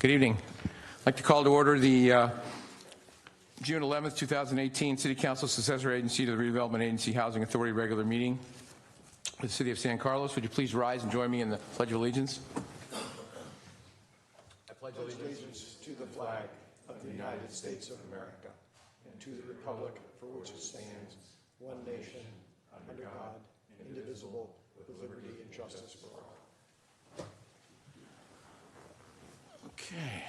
Good evening. I'd like to call to order the June 11th, 2018 City Council Successor Agency to the Redevelopment Agency Housing Authority regular meeting with the City of San Carlos. Would you please rise and join me in the Pledge of Allegiance? I pledge allegiance to the flag of the United States of America and to the republic for which it stands, one nation, under God, indivisible, with liberty and justice for all. Okay.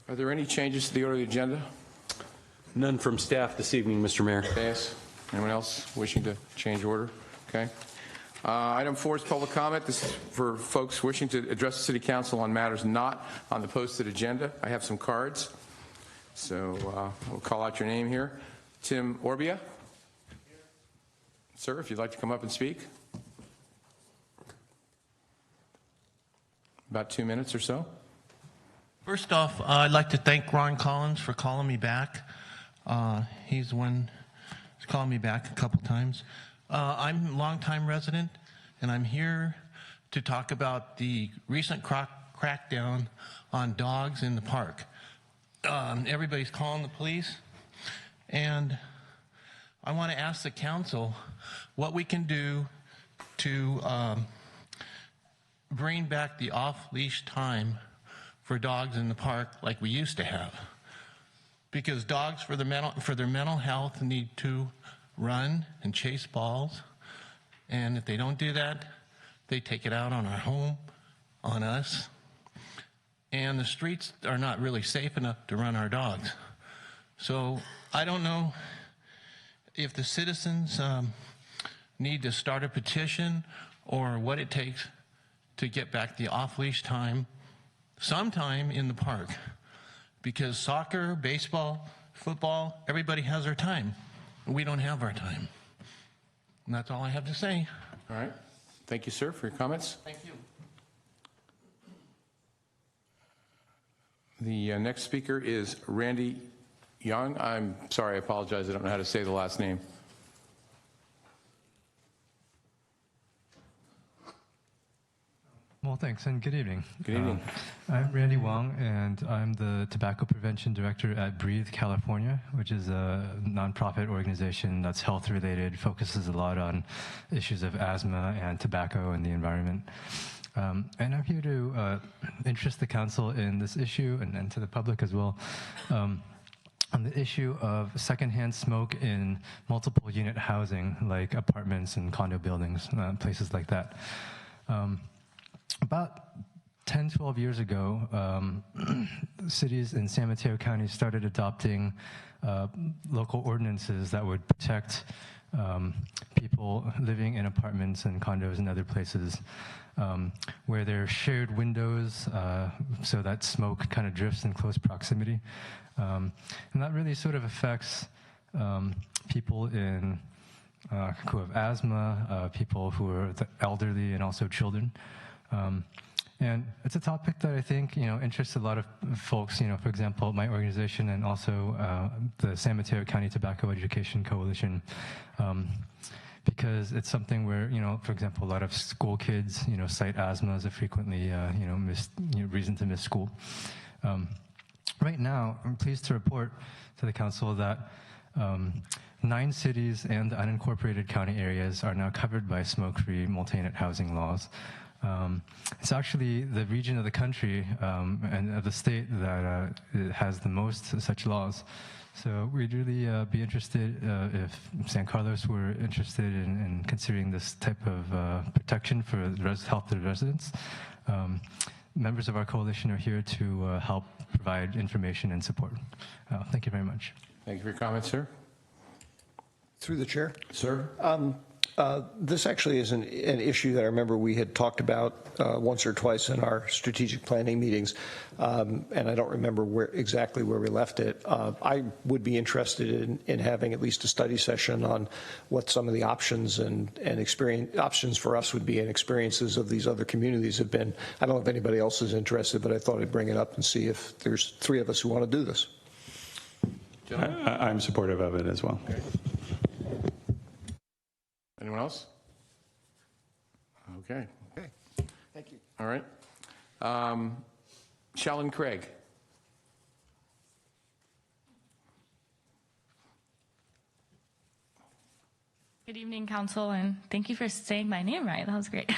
Are there any changes to the order of the agenda? None from staff this evening, Mr. Mayor. Yes. Anyone else wishing to change order? Okay. Item 4 is public comment. This is for folks wishing to address the City Council on matters not on the posted agenda. I have some cards, so we'll call out your name here. Tim Orbia. Sir, if you'd like to come up and speak. About 2 minutes or so. First off, I'd like to thank Ron Collins for calling me back. He's the one who's called me back a couple times. I'm a longtime resident, and I'm here to talk about the recent crackdown on dogs in the park. Everybody's calling the police, and I want to ask the council what we can do to bring back the off-leash time for dogs in the park like we used to have. Because dogs, for their mental health, need to run and chase balls. And if they don't do that, they take it out on our home, on us. And the streets are not really safe enough to run our dogs. So I don't know if the citizens need to start a petition or what it takes to get back the off-leash time sometime in the park. Because soccer, baseball, football, everybody has their time. We don't have our time. And that's all I have to say. All right. Thank you, sir, for your comments. Thank you. The next speaker is Randy Young. I'm sorry, I apologize. I don't know how to say the last name. Well, Well, thanks, and good evening. Good evening. I'm Randy Wong, and I'm the Tobacco Prevention Director at Breathe California, which is a nonprofit organization that's health-related, focuses a lot on issues of asthma and tobacco and the environment. And I'm here to interest the council in this issue and to the public as well. On the issue of secondhand smoke in multiple unit housing, like apartments and condo buildings, places like that. About 10, 12 years ago, cities in San Mateo County started adopting local ordinances that would protect people living in apartments and condos and other places where there are shared windows so that smoke kind of drifts in close proximity. And that really sort of affects people who have asthma, people who are elderly, and also children. And it's a topic that I think, interests a lot of folks, for example, my organization and also the San Mateo County Tobacco Education Coalition, because it's something where, for example, a lot of school kids, cite asthma as a frequently, reason to miss school. Right now, I'm pleased to report to the council that 9 cities and the unincorporated county areas are now covered by smoke-free multi-unit housing laws. It's actually the region of the country and of the state that has the most such laws. So we'd really be interested if San Carlos were interested in considering this type of protection for the health of the residents. Members of our coalition are here to help provide information and support. Thank you very much. Thank you for your comments, sir. Through the chair. Sir? This actually is an issue that I remember we had talked about once or twice in our strategic planning meetings, and I don't remember exactly where we left it. I would be interested in having at least a study session on what some of the options and options for us would be, and experiences of these other communities have been. I don't know if anybody else is interested, but I thought I'd bring it up and see if there's 3 of us who want to do this. I'm supportive of it as well. Okay. Anyone else? Okay. Okay. Thank you. All right. Shalyn Craig. Good evening, Council, and thank you for saying my name right. That was great.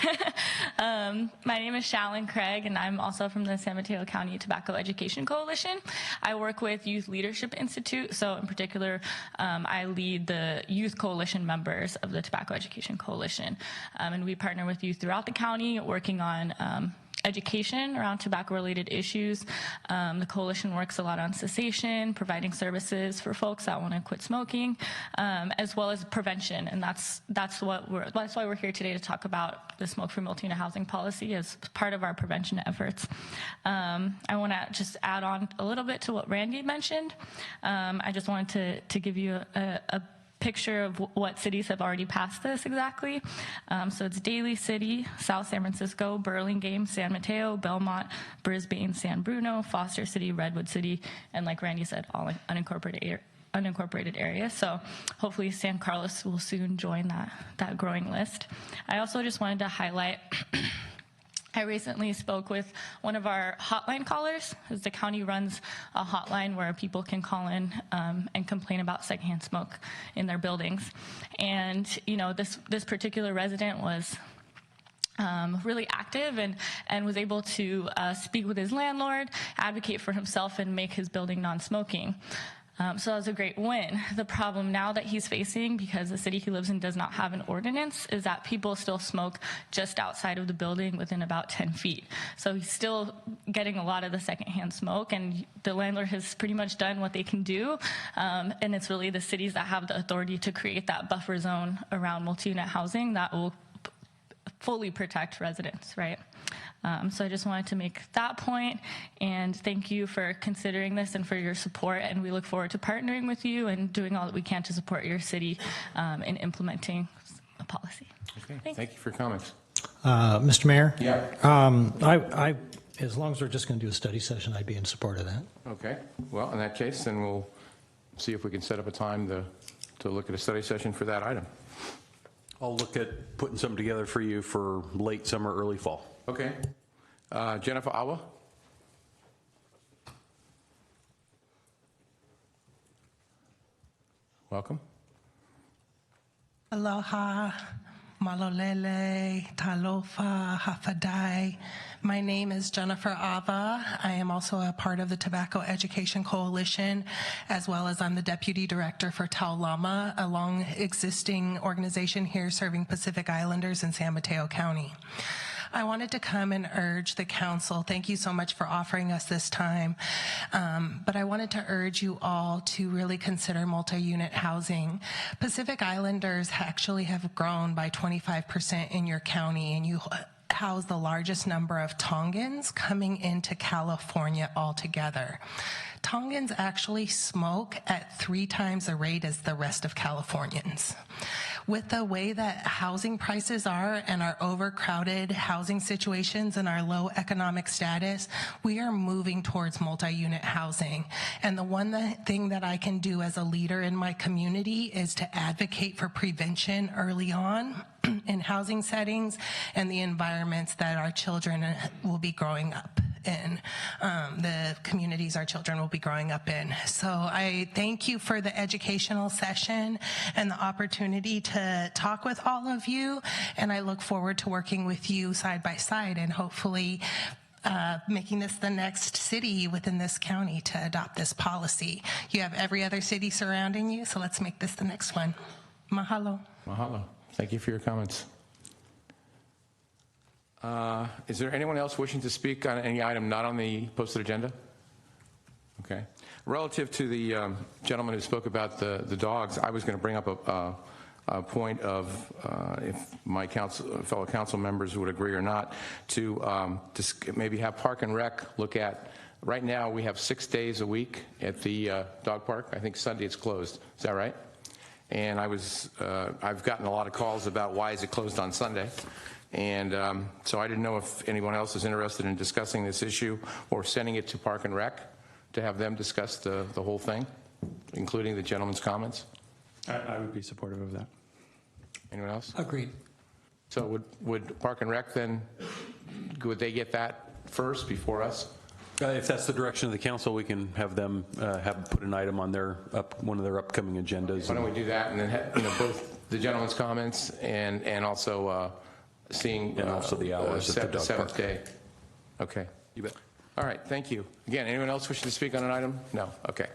My name is Shalyn Craig, and I'm also from the San Mateo County Tobacco Education Coalition. I work with Youth Leadership Institute, so in particular, I lead the youth coalition members of the Tobacco Education Coalition. And we partner with youth throughout the county, working on education around tobacco-related issues. The coalition works a lot on cessation, providing services for folks that want to quit smoking, as well as prevention. And that's why we're here today, to talk about the smoke-free multi-unit housing policy as part of our prevention efforts. I want to just add on a little bit to what Randy mentioned. I just wanted to give you a picture of what cities have already passed this exactly. So it's Daly City, South San Francisco, Burlingame, San Mateo, Belmont, Brisbane, San Bruno, Foster City, Redwood City, and like Randy said, all unincorporated areas. So hopefully San Carlos will soon join that growing list. I also just wanted to highlight I recently spoke with one of our hotline callers, as the county runs a hotline where people can call in and complain about secondhand smoke in their buildings. And, this particular resident was really active and was able to speak with his landlord, advocate for himself, and make his building non-smoking. So that was a great win. The problem now that he's facing, because the city he lives in does not have an ordinance, is that people still smoke just outside of the building within about 10 feet. So he's still getting a lot of the secondhand smoke, and the landlord has pretty much done what they can do. And it's really the cities that have the authority to create that buffer zone around multi-unit housing that will fully protect residents, right? So I just wanted to make that point, and thank you for considering this and for your support, and we look forward to partnering with you and doing all that we can to support your city in implementing a policy. Okay. Thank you for your comments. Mr. Mayor? Yeah. As long as we're just going to do a study session, I'd be in support of that. Okay. Well, in that case, then we'll see if we can set up a time to look at a study session for that item. I'll look at putting something together for you for late summer, early fall. Okay. Jennifer Awa? Welcome. Aloha, malolele, talofa, hafadai. My name is Jennifer Ava. I am also a part of the Tobacco Education Coalition, as well as I'm the Deputy Director for Taulama, a long existing organization here serving Pacific Islanders in San Mateo County. I wanted to come and urge the council, thank you so much for offering us this time, but I wanted to urge you all to really consider multi-unit housing. Pacific Islanders actually have grown by 25% in your county, and you house the largest number of Tongans coming into California altogether. Tongans actually smoke at 3 times the rate as the rest of Californians. With the way that housing prices are and our overcrowded housing situations and our low economic status, we are moving towards multi-unit housing. And the one thing that I can do as a leader in my community is to advocate for prevention early on in housing settings and the environments that our children will be growing up in, the communities our children will be growing up in. So I thank you for the educational session and the opportunity to talk with all of you, and I look forward to working with you side by side and hopefully making this the next city within this county to adopt this policy. You have every other city surrounding you, so let's make this the next one. Mahalo. Mahalo. Thank you for your comments. Is there anyone else wishing to speak on any item not on the posted agenda? Okay. Relative to the gentleman who spoke about the dogs, I was going to bring up a point of, if my fellow council members would agree or not, to maybe have Park and Rec look at, right now we have 6 days a week at the dog park. I think Sunday it's closed. Is that right? And I've gotten a lot of calls about why is it closed on Sunday. And so I didn't know if anyone else is interested in discussing this issue or sending it to Park and Rec to have them discuss the whole thing, including the gentleman's comments. I would be supportive of that. Anyone else? Agreed. So would Park and Rec then, would they get that first before us? If that's the direction of the council, we can have them put an item on one of their upcoming agendas. Why don't we do that, and then both the gentleman's comments and also seeing and also the hours at the dog seventh park. day. Okay. You bet. All right, thank you. Again, anyone else wishing to speak on an item? No. Okay.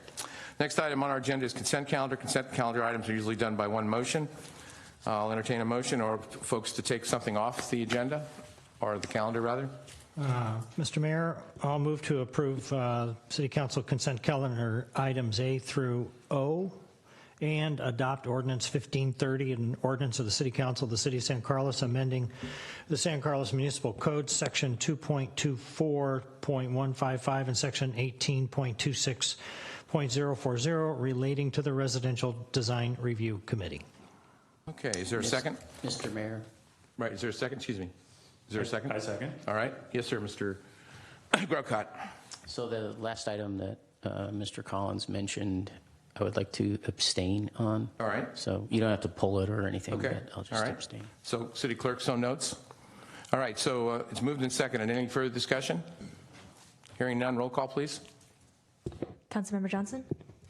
Next item on our agenda is consent calendar. Consent calendar items are usually done by one motion. I'll entertain a motion, or folks to take something off the agenda, or the calendar rather. Mr. Mayor, I'll move to approve City Council consent calendar items A through O and adopt Ordinance 1530, an ordinance of the City Council of the City of San Carlos amending the San Carlos Municipal Code, Section 2.24.155 and Section 18.26.040 relating to the Residential Design Review Committee. Okay, is there a second? Mr. Mayor. Right, is there a second? Excuse me. Is there a second? I second. All right. Yes, sir, Mr. Grocott. So the last item that Mr. Collins mentioned, I would like to abstain on. All right. So you don't have to pull it or anything, Okay. but I'll just All right. abstain. So City Clerk, so notes. All right, so it's moved and seconded. Any further discussion? Hearing none, roll call, please. Councilmember Johnson?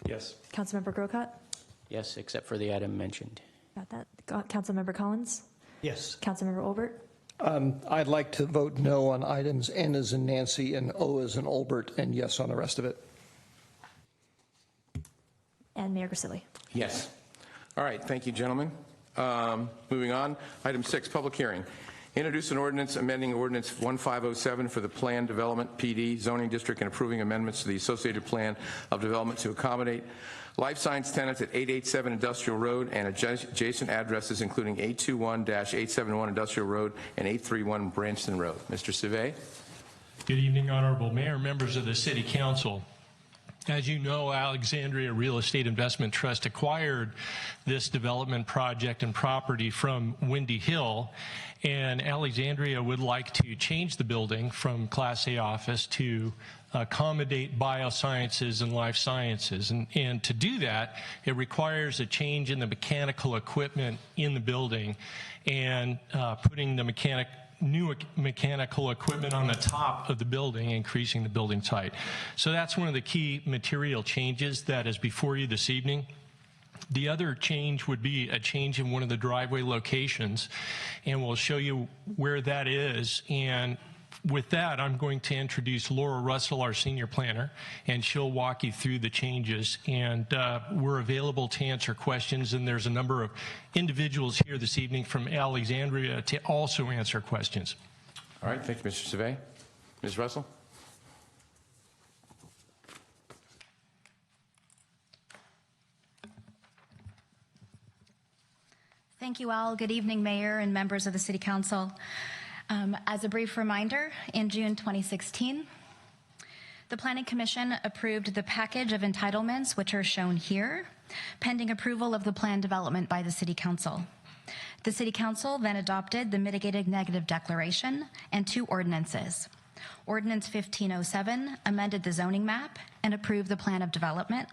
Yes. Councilmember Grocott? Yes, except for the item mentioned. Got that. Councilmember Collins? Yes. Councilmember Olbert? I'd like to vote no on items N as in Nancy and O as in Olbert, and yes on the rest of it. And Mayor Grisilli? Yes. All right, thank you, gentlemen. Moving on, item 6, public hearing. Introduce an ordinance amending Ordinance 1507 for the Plan Development PD zoning district and approving amendments to the associated plan of development to accommodate life science tenants at 887 Industrial Road and adjacent addresses including 821-871 Industrial Road and 831 Branston Road. Mr. Civet. Good evening, Honorable Mayor, members of the City Council. As you know, Alexandria Real Estate Investment Trust acquired this development project and property from Windy Hill, and Alexandria would like to change the building from Class A office to accommodate biosciences and life sciences. And to do that, it requires a change in the mechanical equipment in the building and putting the new mechanical equipment on the top of the building, increasing the building's height. So that's one of the key material changes that is before you this evening. The other change would be a change in one of the driveway locations, and we'll show you where that is. And with that, I'm going to introduce Laura Russell, our senior planner, and she'll walk you through the changes. And we're available to answer questions, and there's a number of individuals here this evening from Alexandria to also answer questions. All right, thank you, Mr. Savay. Ms. Russell? Thank you all. Good evening, Mayor and members of the City Council. As a brief reminder, in June 2016, the Planning Commission approved the package of entitlements, which are shown here, pending approval of the plan development by the City Council. The City Council then adopted the mitigated negative declaration and 2 ordinances. Ordinance 1507 amended the zoning map and approved the plan of development,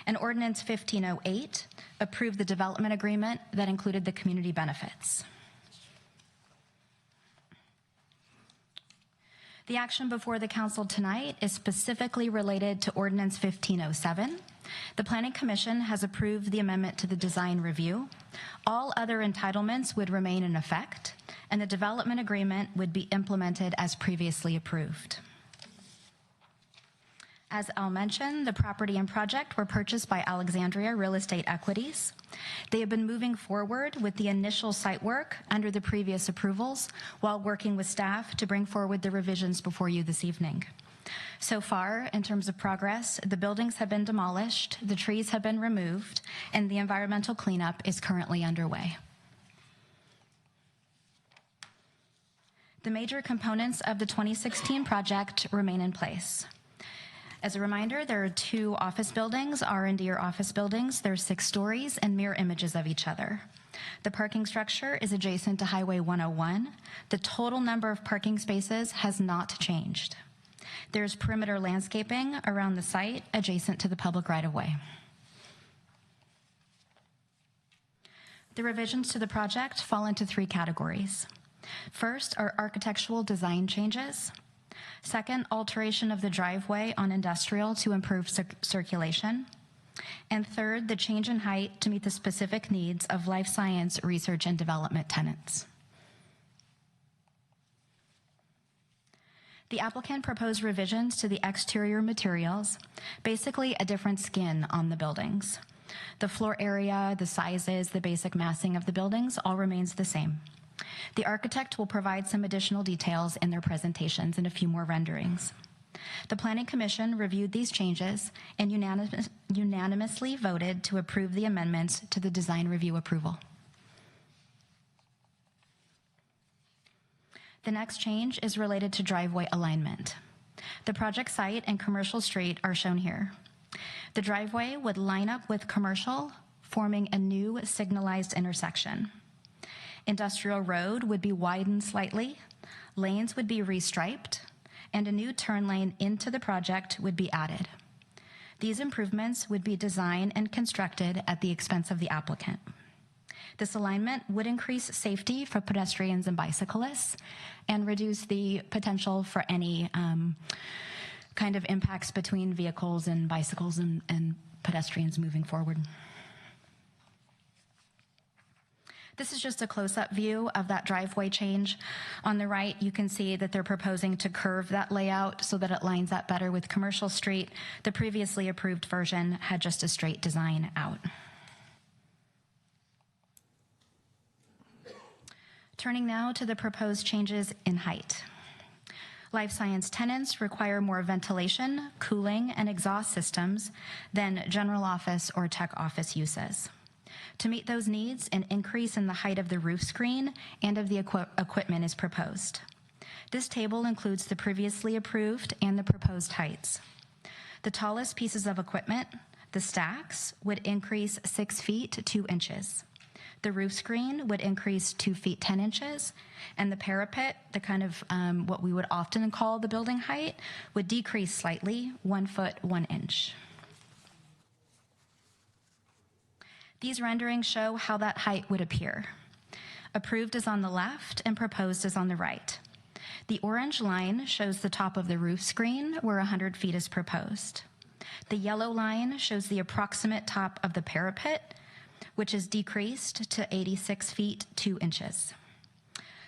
and Ordinance 1508 approved the development agreement that included the community benefits. The action before the Council tonight is specifically related to Ordinance 1507. The Planning Commission has approved the amendment to the design review. All other entitlements would remain in effect, and the development agreement would be implemented as previously approved. As Al mentioned, the property and project were purchased by Alexandria Real Estate Equities. They have been moving forward with the initial site work under the previous approvals while working with staff to bring forward the revisions before you this evening. So far, in terms of progress, the buildings have been demolished, the trees have been removed, and the environmental cleanup is currently underway. The major components of the 2016 project remain in place. As a reminder, there are 2 office buildings, R&D or office buildings. There are 6 stories and mirror images of each other. The parking structure is adjacent to Highway 101. The total number of parking spaces has not changed. There's perimeter landscaping around the site adjacent to the public right-of-way. The revisions to the project fall into 3 categories. First are architectural design changes. Second, alteration of the driveway on Industrial to improve circulation. And third, the change in height to meet the specific needs of life science research and development tenants. The applicant proposed revisions to the exterior materials, basically a different skin on the buildings. The floor area, the sizes, the basic massing of the buildings all remains the same. The architect will provide some additional details in their presentations and a few more renderings. The Planning Commission reviewed these changes and unanimously voted to approve the amendments to the design review approval. The next change is related to driveway alignment. The project site and Commercial Street are shown here. The driveway would line up with Commercial, forming a new signalized intersection. Industrial Road would be widened slightly, lanes would be restriped, and a new turn lane into the project would be added. These improvements would be designed and constructed at the expense of the applicant. This alignment would increase safety for pedestrians and bicyclists and reduce the potential for any kind of impacts between vehicles and bicycles and pedestrians moving forward. This is just a close-up view of that driveway change. On the right, you can see that they're proposing to curve that layout so that it lines up better with Commercial Street. The previously approved version had just a straight design out. Turning now to the proposed changes in height. Life science tenants require more ventilation, cooling, and exhaust systems than general office or tech office uses. To meet those needs, an increase in the height of the roof screen and of the equipment is proposed. This table includes the previously approved and the proposed heights. The tallest pieces of equipment, the stacks, would increase 6 feet 2 inches. The roof screen would increase 2 feet 10 inches, and the parapet, the kind of what we would often call the building height, would decrease slightly, 1 foot 1 inch. These renderings show how that height would appear. Approved is on the left and proposed is on the right. The orange line shows the top of the roof screen where 100 feet is proposed. The yellow line shows the approximate top of the parapet, which is decreased to 86 feet 2 inches.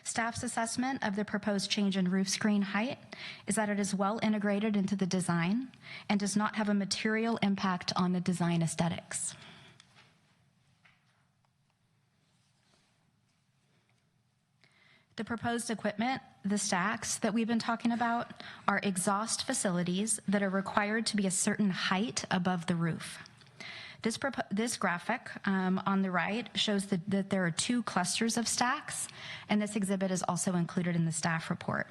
Staff's assessment of the proposed change in roof screen height is that it is well integrated into the design and does not have a material impact on the design aesthetics. The proposed equipment, the stacks that we've been talking about, are exhaust facilities that are required to be a certain height above the roof. This graphic on the right shows that there are 2 clusters of stacks, and this exhibit is also included in the staff report.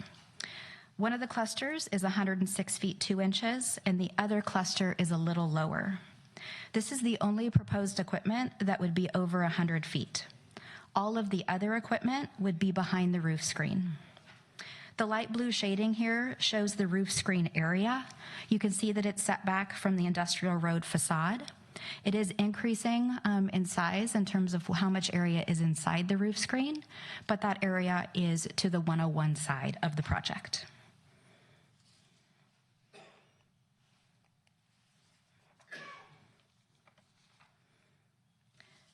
One of the clusters is 106 feet 2 inches, and the other cluster is a little lower. This is the only proposed equipment that would be over 100 feet. All of the other equipment would be behind the roof screen. The light blue shading here shows the roof screen area. You can see that it's set back from the industrial road facade. It is increasing in size in terms of how much area is inside the roof screen, but that area is to the 101 side of the project.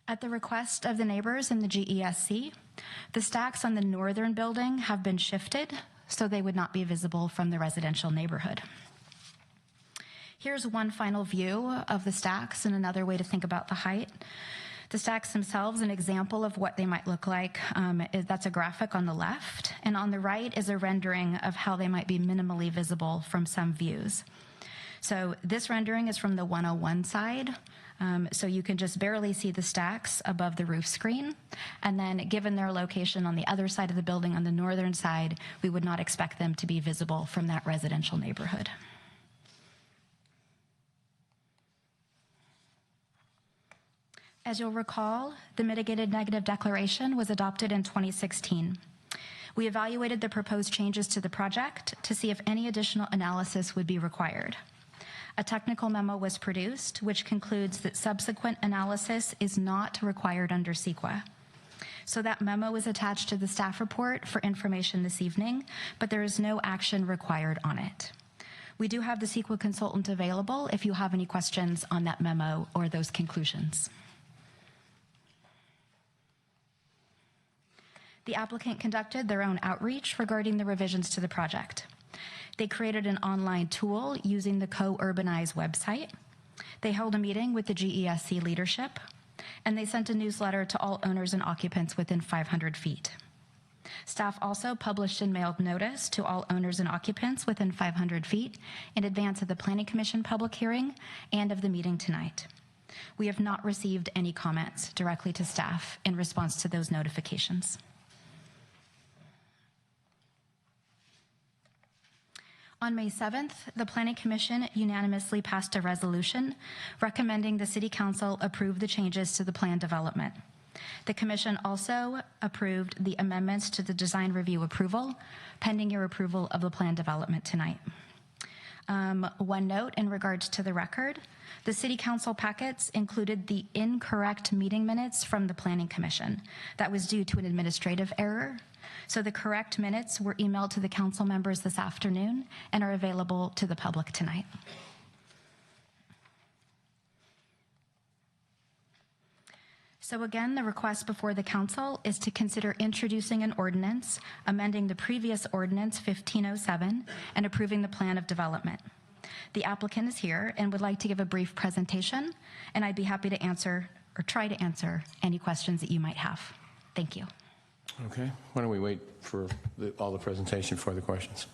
At the request of the neighbors in the GESC, the stacks on the northern building have been shifted so they would not be visible from the residential neighborhood. Here's one final view of the stacks and another way to think about the height. The stacks themselves, an example of what they might look like, that's a graphic on the left, and on the right is a rendering of how they might be minimally visible from some views. So this rendering is from the 101 side, so you can just barely see the stacks above the roof screen, and then given their location on the other side of the building on the northern side, we would not expect them to be visible from that residential neighborhood. As you'll recall, the mitigated negative declaration was adopted in 2016. We evaluated the proposed changes to the project to see if any additional analysis would be required. A technical memo was produced, which concludes that subsequent analysis is not required under CEQA. So that memo is attached to the staff report for information this evening, but there is no action required on it. We do have the CEQA consultant available if you have any questions on that memo or those conclusions. The applicant conducted their own outreach regarding the revisions to the project. They created an online tool using the Co-Urbanize website. They held a meeting with the GESC leadership, and they sent a newsletter to all owners and occupants within 500 feet. Staff also published and mailed notice to all owners and occupants within 500 feet in advance of the Planning Commission public hearing and of the meeting tonight. We have not received any comments directly to staff in response to those notifications. On May 7th, the Planning Commission unanimously passed a resolution recommending the City Council approve the changes to the plan development. The Commission also approved the amendments to the design review approval, pending your approval of the plan development tonight. One note in regards to the record, the City Council packets included the incorrect meeting minutes from the Planning Commission. That was due to an administrative error. So the correct minutes were emailed to the council members this afternoon and are available to the public tonight. So again, the request before the council is to consider introducing an ordinance, amending the previous ordinance 1507, and approving the plan of development. The applicant is here and would like to give a brief presentation, and I'd be happy to answer or try to answer any questions that you might have. Thank you. Okay, why don't we wait for all the presentation for the questions?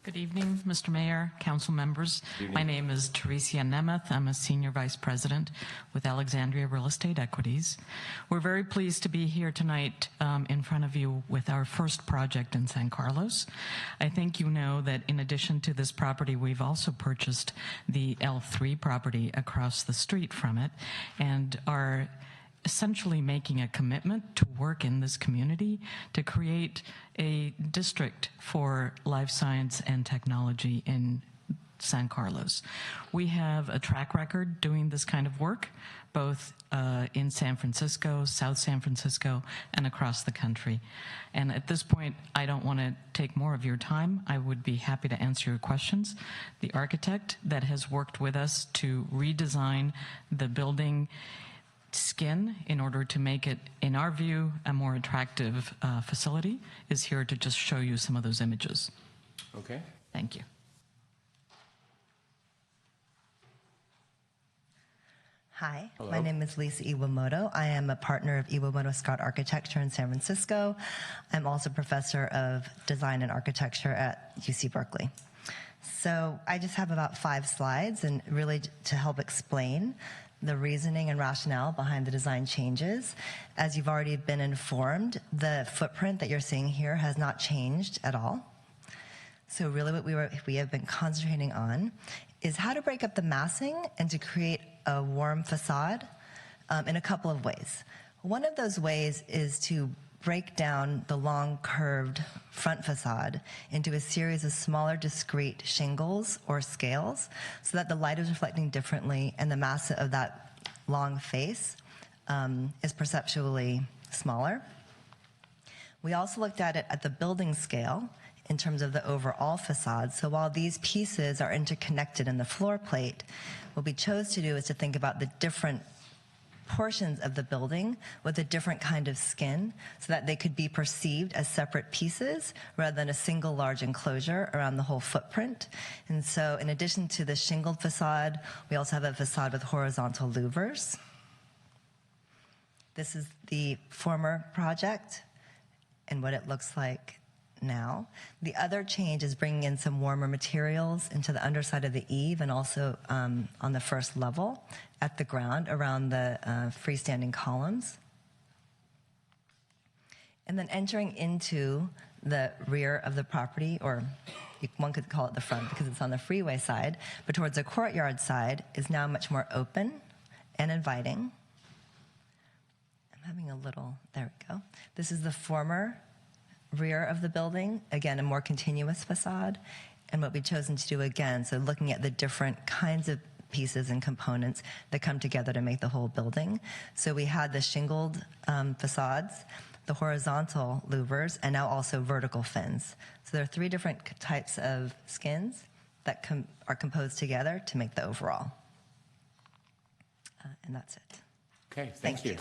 Good evening, Mr. Mayor, council members. My name is Teresia Nemeth. I'm a Senior Vice President with Alexandria Real Estate Equities. We're very pleased to be here tonight in front of you with our first project in San Carlos. I think you know that in addition to this property, we've also purchased the L3 property across the street from it and are essentially making a commitment to work in this community to create a district for life science and technology in San Carlos. We have a track record doing this kind of work, both in San Francisco, South San Francisco, and across the country. And at this point, I don't want to take more of your time. I would be happy to answer your questions. The architect that has worked with us to redesign the building skin in order to make it, in our view, a more attractive facility is here to just show you some of those images. Okay. Thank you. Hi, Hello. my name is Lisa Iwamoto. I am a partner of Iwamoto Scott Architecture in San Francisco. I'm also professor of design and architecture at UC Berkeley. So I just have about 5 slides, and really to help explain the reasoning and rationale behind the design changes. As you've already been informed, the footprint that you're seeing here has not changed at all. So really what we have been concentrating on is how to break up the massing and to create a warm facade in a couple of ways. One of those ways is to break down the long curved front facade into a series of smaller discrete shingles or scales so that the light is reflecting differently and the mass of that long face is perceptually smaller. We also looked at it at the building scale in terms of the overall facade. So while these pieces are interconnected in the floor plate, what we chose to do is to think about the different portions of the building with a different kind of skin so that they could be perceived as separate pieces rather than a single large enclosure around the whole footprint. And so in addition to the shingled facade, we also have a facade with horizontal louvers. This is the former project and what it looks like now. The other change is bringing in some warmer materials into the underside of the eave and also on the first level at the ground around the freestanding columns. And then entering into the rear of the property, or one could call it the front because it's on the freeway side, but towards the courtyard side is now much more open and inviting. I'm having a little, there we go. This is the former rear of the building, again, a more continuous facade. And what we've chosen to do again, so looking at the different kinds of pieces and components that come together to make the whole building. So we had the shingled facades, the horizontal louvers, and now also vertical fins. So there are 3 different types of skins that are composed together to make the overall. And that's it. Okay, thank you.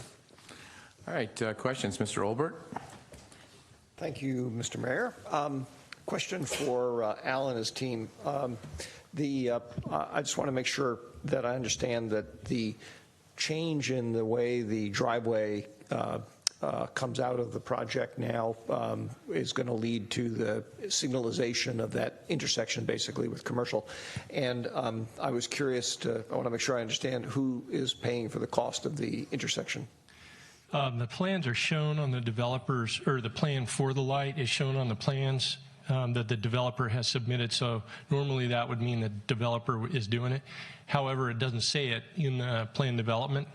All right, questions, Mr. Olbert? Thank you, Mr. Mayor. Question for Al and his team. I just want to make sure that I understand that the change in the way the driveway comes out of the project now is going to lead to the signalization of that intersection, basically, with commercial. And I was curious I want to make sure I understand who is paying for the cost of the intersection. The plans are shown on the developers, or the plan for the light is shown on the plans that the developer has submitted. So normally that would mean the developer is doing it. However, it doesn't say it in the plan development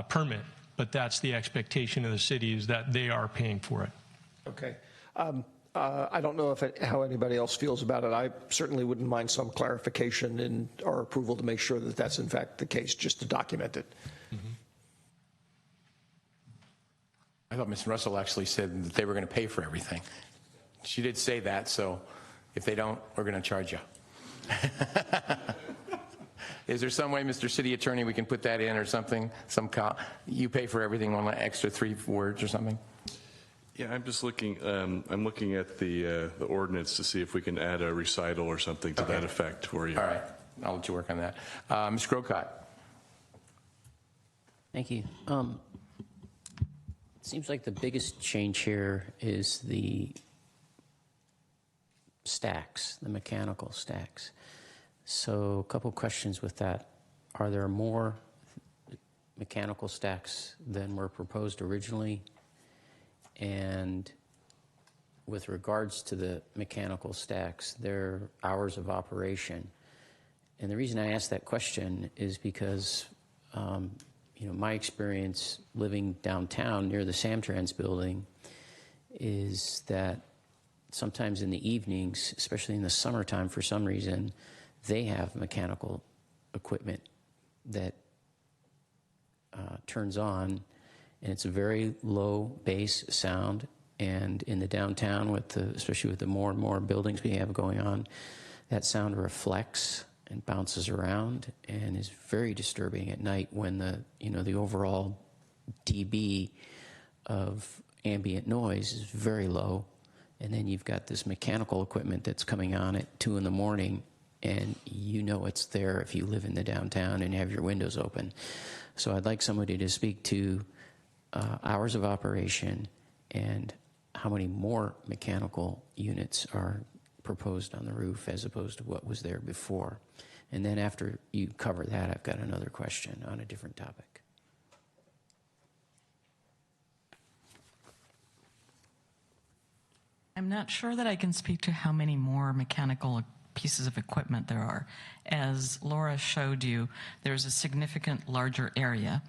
permit, but that's the expectation of the city, is that they are paying for it. Okay. I don't know how anybody else feels about it. I certainly wouldn't mind some clarification in our approval to make sure that that's in fact the case, just to document it. Mm-hmm. I thought Ms. Russell actually said that they were going to pay for everything. She did say that, so if they don't, we're going to charge you. Is there some way, Mr. City Attorney, we can put that in or something? You pay for everything on an extra 3 words or something? Yeah, I'm just looking. I'm looking at the ordinance to see if we can add a recital or something to that effect for you. All right, I'll let you work on that. Ms. Grocott. Thank you. It seems like the biggest change here is the stacks, the mechanical stacks. So a couple questions with that. Are there more mechanical stacks than were proposed originally? And with regards to the mechanical stacks, their hours of operation. And the reason I ask that question is because my experience living downtown near the Samtrans building is that sometimes in the evenings, especially in the summertime for some reason, they have mechanical equipment that turns on, and it's a very low bass sound. And in the downtown, especially with the more and more buildings we have going on, that sound reflects and bounces around and is very disturbing at night when the overall dB of ambient noise is very low. And then you've got this mechanical equipment that's coming on at 2 in the morning, and you know it's there if you live in the downtown and have your windows open. So I'd like somebody to speak to hours of operation and how many more mechanical units are proposed on the roof as opposed to what was there before. And then after you cover that, I've got another question on a different topic. I'm not sure that I can speak to how many more mechanical pieces of equipment there are. As Laura showed you, there's a significant larger area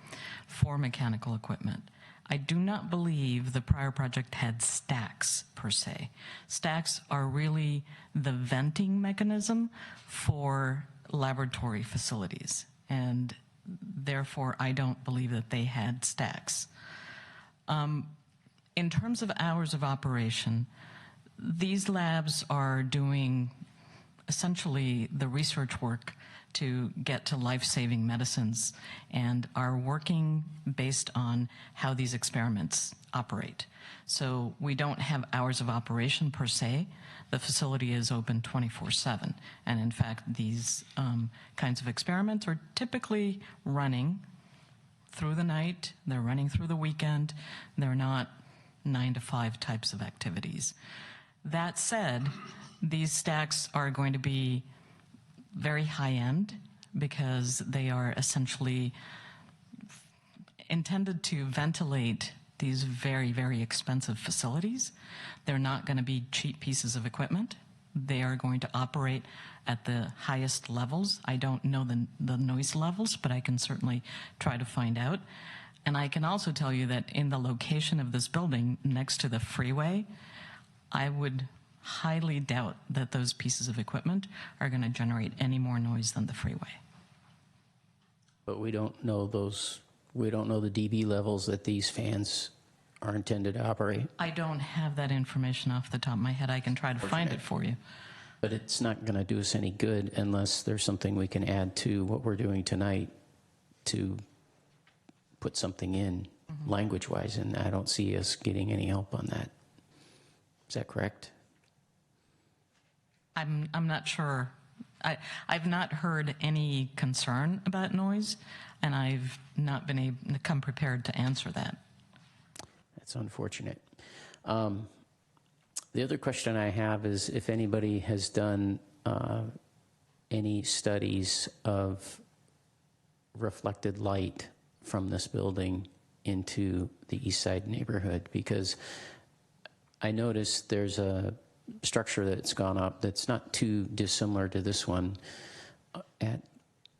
for mechanical equipment. I do not believe the prior project had stacks per se. Stacks are really the venting mechanism for laboratory facilities, and therefore I don't believe that they had stacks. In terms of hours of operation, these labs are doing essentially the research work to get to life-saving medicines and are working based on how these experiments operate. So we don't have hours of operation per se. The facility is open 24/7. And in fact, these kinds of experiments are typically running through the night, they're running through the weekend, they're not 9 to 5 types of activities. That said, these stacks are going to be very high-end because they are essentially intended to ventilate these very, very expensive facilities. They're not going to be cheap pieces of equipment. They are going to operate at the highest levels. I don't know the noise levels, but I can certainly try to find out. And I can also tell you that in the location of this building next to the freeway, I would highly doubt that those pieces of equipment are going to generate any more noise than the freeway. But we don't know the dB levels that these fans are intended to operate. I don't have that information off the top of my head. I can try to find it for you. But it's not going to do us any good unless there's something we can add to what we're doing tonight to put something in language-wise, and I don't see us getting any help on that. Is that correct? I'm not sure. I've not heard any concern about noise, and I've not been able to come prepared to answer that. That's unfortunate. The other question I have is if anybody has done any studies of reflected light from this building into the East Side neighborhood, because I noticed there's a structure that's gone up that's not too dissimilar to this one at,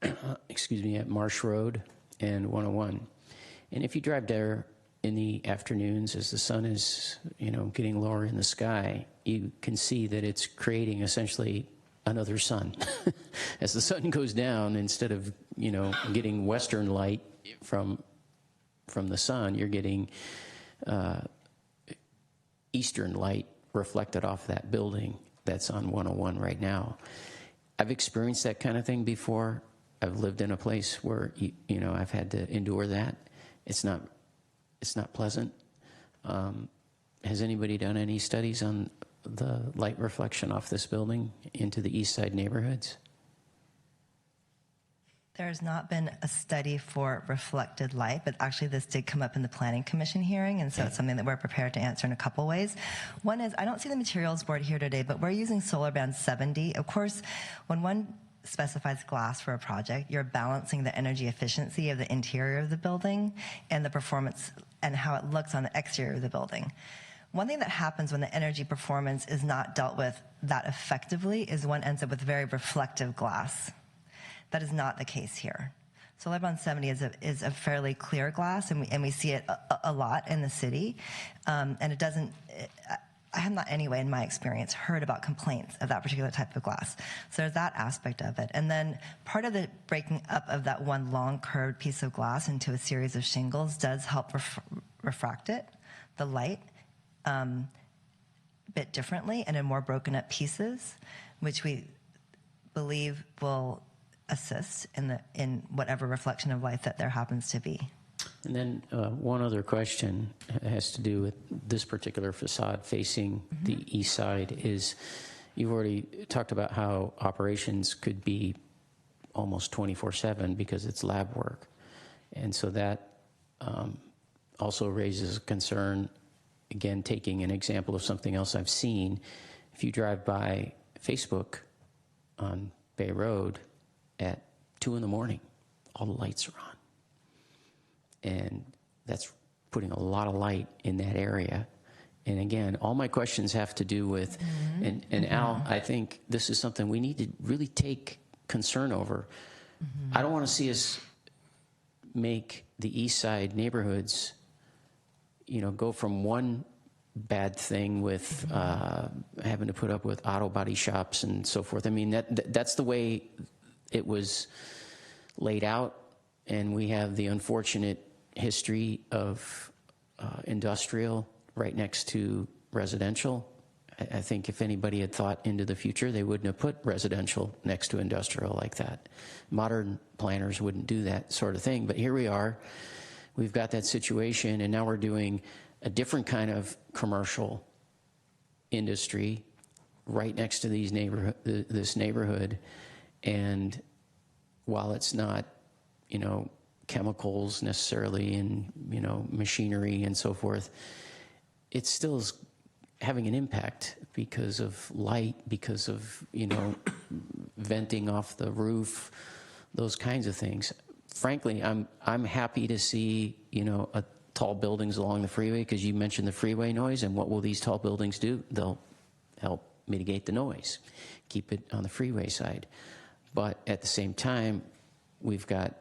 at Marsh Road and 101. And if you drive there in the afternoons as the sun is, getting lower in the sky, you can see that it's creating essentially another sun. As the sun goes down, instead of, getting western light from the sun, you're getting eastern light reflected off that building that's on 101 right now. I've experienced that kind of thing before. I've lived in a place where, I've had to endure that. It's not pleasant. Has anybody done any studies on the light reflection off this building into the East Side neighborhoods? There's not been a study for reflected light, but actually this did come up in the Planning Commission hearing, and so it's something that we're prepared to answer in a couple ways. One is, I don't see the materials board here today, but we're using Solar Band 70. Of course, when one specifies glass for a project, you're balancing the energy efficiency of the interior of the building and the performance and how it looks on the exterior of the building. One thing that happens when the energy performance is not dealt with that effectively is one ends up with very reflective glass. That is not the case here. Solar Band 70 is a fairly clear glass, and we see it a lot in the city. And it doesn't, I have not anyway, in my experience, heard about complaints of that particular type of glass. So there's that aspect of it. And then part of the breaking up of that one long curved piece of glass into a series of shingles does help refract it, the light, a bit differently and in more broken up pieces, which we believe will assist in whatever reflection of light that there happens to be. And then one other question has to do with this particular facade facing the east side is, you've already talked about how operations could be almost 24/7 because it's lab work. And so that also raises a concern, again, taking an example of something else I've seen. If you drive by Facebook on Bay Road at 2 in the morning, all the lights are on. And that's putting a lot of light in that area. And again, all my questions have to do with, and Al, I think this is something we need to really take concern over. I don't want to see us make the east side neighborhoods, go from one bad thing with having to put up with auto body shops and so forth. I mean, that's the way it was laid out, and we have the unfortunate history of industrial right next to residential. I think if anybody had thought into the future, they wouldn't have put residential next to industrial like that. Modern planners wouldn't do that sort of thing, but here we are. We've got that situation, and now we're doing a different kind of commercial industry right next to this neighborhood. And while it's not, chemicals necessarily and, machinery and so forth, it still is having an impact because of light, because of, venting off the roof, those kinds of things. Frankly, I'm happy to see, tall buildings along the freeway, because you mentioned the freeway noise, and what will these tall buildings do? They'll help mitigate the noise, keep it on the freeway side. But at the same time, we've got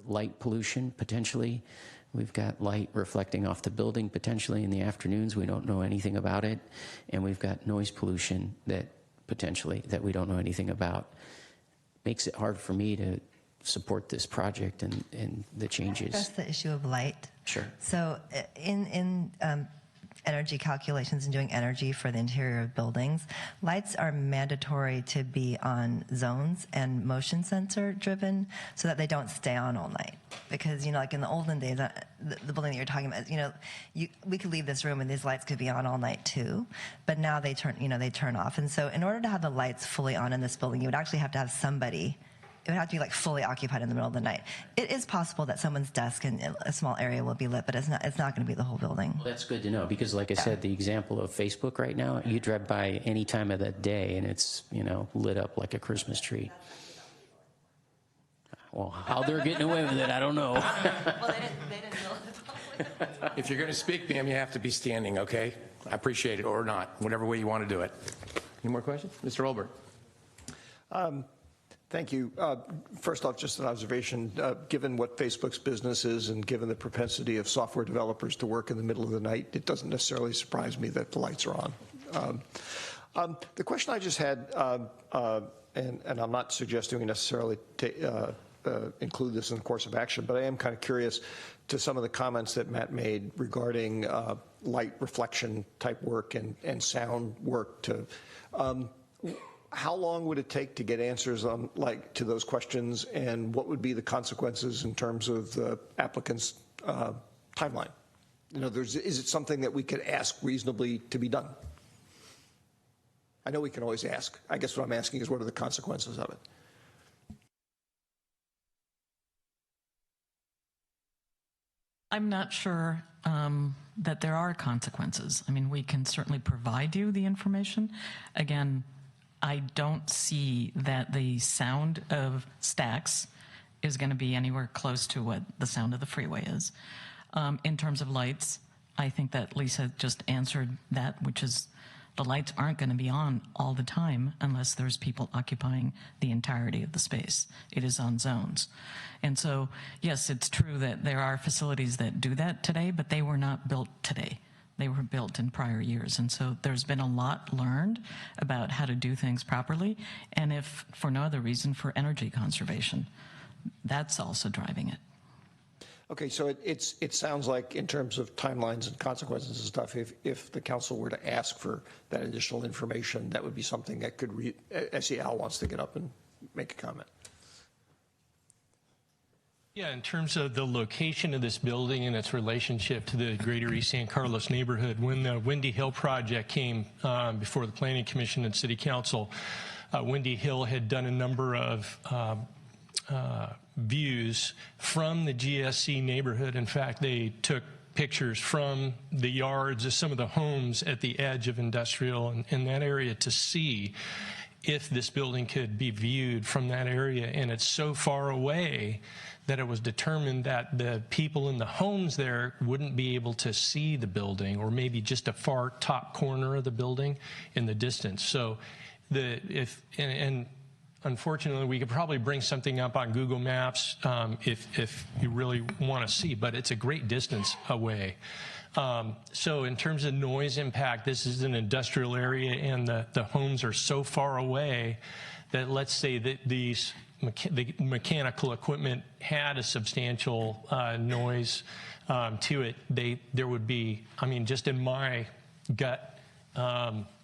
light pollution potentially. We've got light reflecting off the building potentially in the afternoons. We don't know anything about it. And we've got noise pollution that we don't know anything about. Makes it hard for me to support this project and the changes. That's the issue of light. Sure. So in energy calculations and doing energy for the interior of buildings, lights are mandatory to be on zones and motion sensor driven so that they don't stay on all night. Because, like in the olden days, the building that you're talking about, we could leave this room and these lights could be on all night too, but now they turn off. And so in order to have the lights fully on in this building, you would actually have to have somebody. It would have to be like fully occupied in the middle of the night. It is possible that someone's desk and a small area will be lit, but it's not going to be the whole building. Well, that's good to know, because like I said, the example of Facebook right now, you drive by any time of the day and it's, lit up like a Christmas tree. Well, how they're getting away with it, I don't know. Well, they didn't know. If you're going to speak, ma'am, you have to be standing, okay? I appreciate it, or not, whatever way you want to do it. Any more questions? Mr. Olbert. Thank you. First off, just an observation, given what Facebook's business is and given the propensity of software developers to work in the middle of the night, it doesn't necessarily surprise me that the lights are on. The question I just had, and I'm not suggesting we necessarily include this in the course of action, but I am kind of curious to some of the comments that Matt made regarding light reflection type work and sound work. How long would it take to get answers on to those questions, and what would be the consequences in terms of the applicant's timeline? Is it something that we could ask reasonably to be done? I know we can always ask. I guess what I'm asking is, what are the consequences of it? I'm not sure that there are consequences. I mean, we can certainly provide you the information. Again, I don't see that the sound of stacks is going to be anywhere close to what the sound of the freeway is. In terms of lights, I think that Lisa just answered that, which is the lights aren't going to be on all the time unless there's people occupying the entirety of the space. It is on zones. And so, yes, it's true that there are facilities that do that today, but they were not built today. they were built in prior years. And so there's been a lot learned about how to do things properly, and if for no other reason, for energy conservation. That's also driving it. Okay, so it sounds like in terms of timelines and consequences and stuff, if the council were to ask for that additional information, that would be something that could I see Al wants to get up and make a comment. Yeah, in terms of the location of this building and its relationship to the greater East San Carlos neighborhood, when the Windy Hill project came before the Planning Commission and City Council, Windy Hill had done a number of views from the GSC neighborhood. In fact, they took pictures from the yards of some of the homes at the edge of industrial and in that area to see if this building could be viewed from that area. And it's so far away that it was determined that the people in the homes there wouldn't be able to see the building, or maybe just a far top corner of the building in the distance. So unfortunately, we could probably bring something up on Google Maps if you really want to see, but it's a great distance away. So in terms of noise impact, this is an industrial area, and the homes are so far away that, let's say that the mechanical equipment had a substantial noise to it, there would be, I mean, just in my gut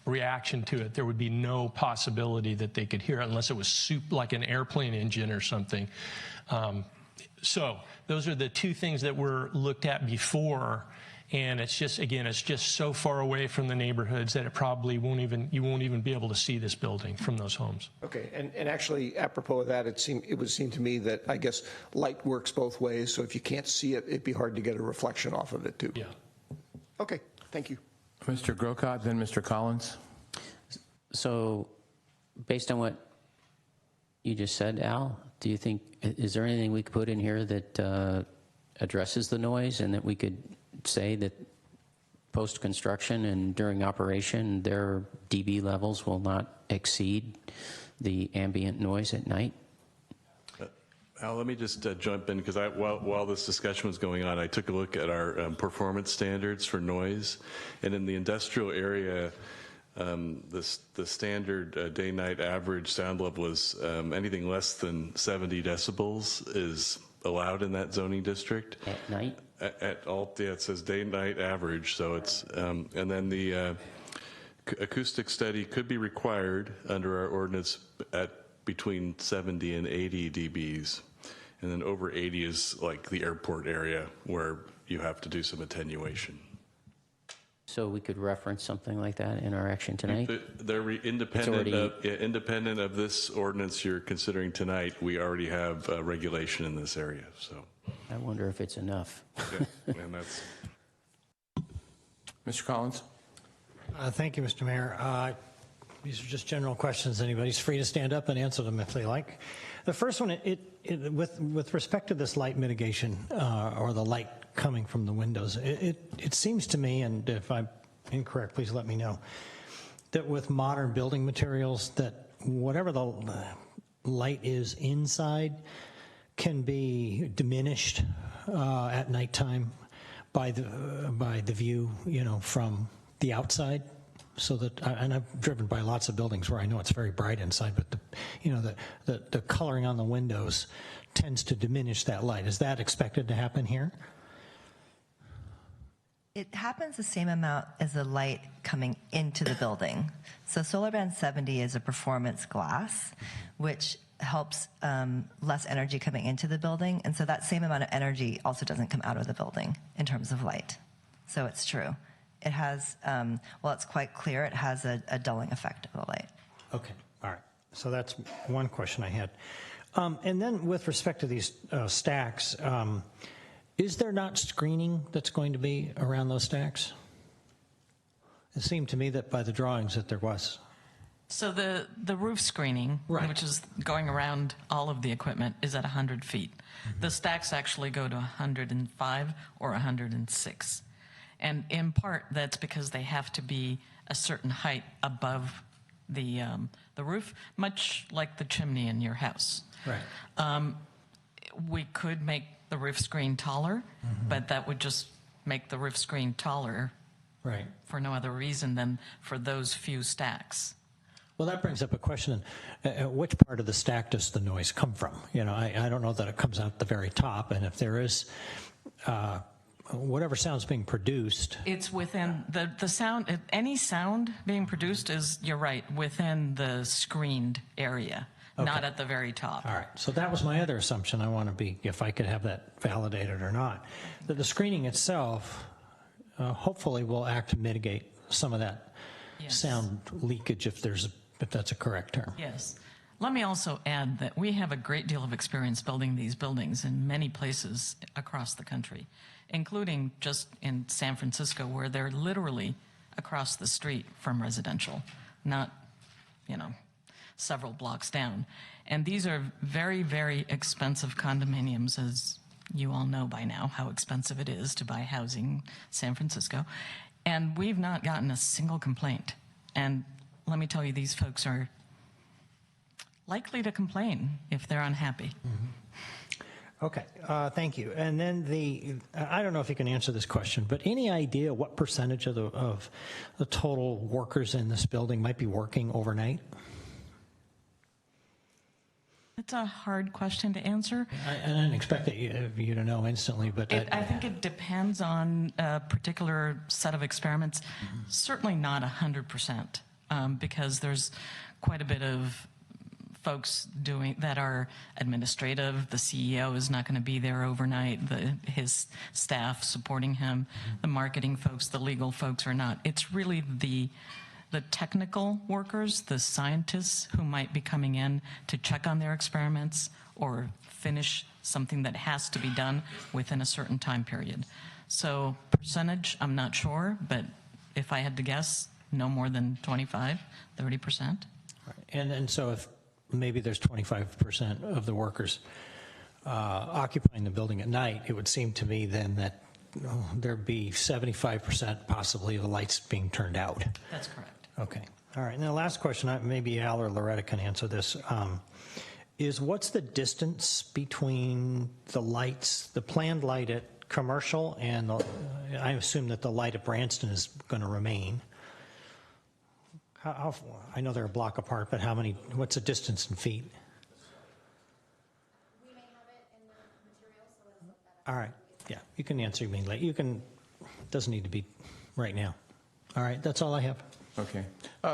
reaction to it, there would be no possibility that they could hear it unless it was like an airplane engine or something. So those are the two things that were looked at before, and it's just, again, it's just so far away from the neighborhoods that it probably you won't even be able to see this building from those homes. Okay, and actually, apropos of that, it would seem to me that, I guess, light works both ways, so if you can't see it, it'd be hard to get a reflection off of it, too. Yeah. Okay, thank you. Mr. Grocott, then Mr. Collins. So, based on what you just said, Al, do you think, is there anything we could put in here that addresses the noise, and that we could say that post-construction and during operation, their dB levels will not exceed the ambient noise at night? Al, let me just jump in, because while this discussion was going on, I took a look at our performance standards for noise, and in the industrial area, the standard day-night average sound level is anything less than 70 decibels is allowed in that zoning district. At night? At all, yeah, it says day-night average, so it's, and then the acoustic study could be required under our ordinance at between 70 and 80 dBs, and then over 80 is like the airport area where you have to do some attenuation. So we could reference something like that in our action tonight? They're independent of this ordinance you're considering tonight. We already have regulation in this area, so. I wonder if it's enough. Yeah, and that's. Mr. Collins. Thank you, Mr. Mayor. These are just general questions. Anybody's free to stand up and answer them if they like. The first one, with respect to this light mitigation or the light coming from the windows, it seems to me, and if I'm incorrect, please let me know, that with modern building materials, that whatever the light is inside can be diminished at nighttime by the view, from the outside. So that, and I've driven by lots of buildings where I know it's very bright inside, but the coloring on the windows tends to diminish that light. Is that expected to happen here? It happens the same amount as the light coming into the building. So SolarBand 70 is a performance glass, which helps less energy coming into the building. And so that same amount of energy also doesn't come out of the building in terms of light. So it's true. It has, well, it's quite clear, it has a dulling effect of the light. Okay, all right. So that's one question I had. And then with respect to these stacks, is there not screening that's going to be around those stacks? It seemed to me that by the drawings that there was. So the roof screening, Right. which is going around all of the equipment, is at 100 feet. Mm-hmm. The stacks actually go to 105 or 106. And in part, that's because they have to be a certain height above the roof, much like the chimney in your house. Right. We could make the roof screen taller, but that would just make the roof screen taller Right. For no other reason than for those few stacks. Well, that brings up a question. Which part of the stack does the noise come from? I don't know that it comes out the very top, and if there is whatever sound's being produced. It's within the sound, any sound being produced is, you're right, within the screened area, not at the very top. All right, so that was my other assumption. I want to be, if I could have that validated or not. That the screening itself hopefully will act to mitigate some of that sound leakage, if that's a correct term. Yes. Let me also add that we have a great deal of experience building these buildings in many places across the country, including just in San Francisco, where they're literally across the street from residential, not, several blocks down. And these are very, very expensive condominiums, as you all know by now how expensive it is to buy housing in San Francisco. And we've not gotten a single complaint. And let me tell you, these folks are likely to complain if they're unhappy. Mm-hmm. Okay, thank you. And then I don't know if you can answer this question, but any idea what percentage of the total workers in this building might be working overnight? It's a hard question to answer. I didn't expect you to know instantly, but I think it depends on a particular set of experiments. Certainly not 100%, because there's quite a bit of folks doing that are administrative. The CEO is not going to be there overnight. His staff supporting him, the marketing folks, the legal folks are not. It's really the technical workers, the scientists who might be coming in to check on their experiments or finish something that has to be done within a certain time period. So percentage, I'm not sure, but if I had to guess, no more than 25, 30%. Right. And so if maybe there's 25% of the workers occupying the building at night, it would seem to me then that there'd be 75% possibly of the lights being turned out. That's correct. Okay. All right. And the last question, maybe Al or Loretta can answer this, is what's the distance between the lights, the planned light at Commercial, and I assume that the light at Branston is going to remain? I know they're a block apart, but what's the distance in feet? We may have it in the material, so let's look that up. All right. Yeah, you can answer me later. Doesn't need to be right now. All right, that's all I have. Okay.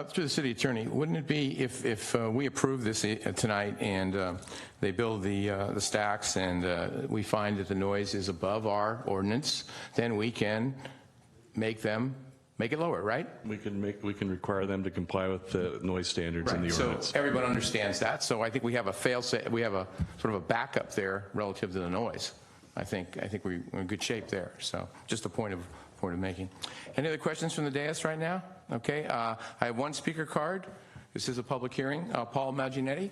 Through the city attorney, wouldn't it be if we approve this tonight and they build the stacks and we find that the noise is above our ordinance, then we can make it lower, right? We can require them to comply with the noise standards in the ordinance. So everyone understands that. So I think we have we have a sort of a backup there relative to the noise. I think we're in good shape there. So just a point of making. Any other questions from the dais right now? Okay. I have one speaker card. This is a public hearing. Paul Malginetti.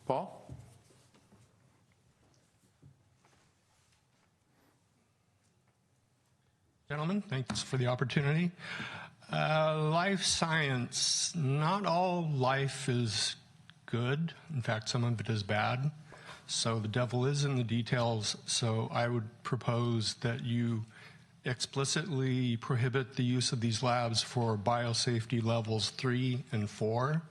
Paul? Gentlemen, thanks for the opportunity. Life science, not all life is good. In fact, some of it is bad. So the devil is in the details. So I would propose that you explicitly prohibit the use of these labs for biosafety levels 3 and 4.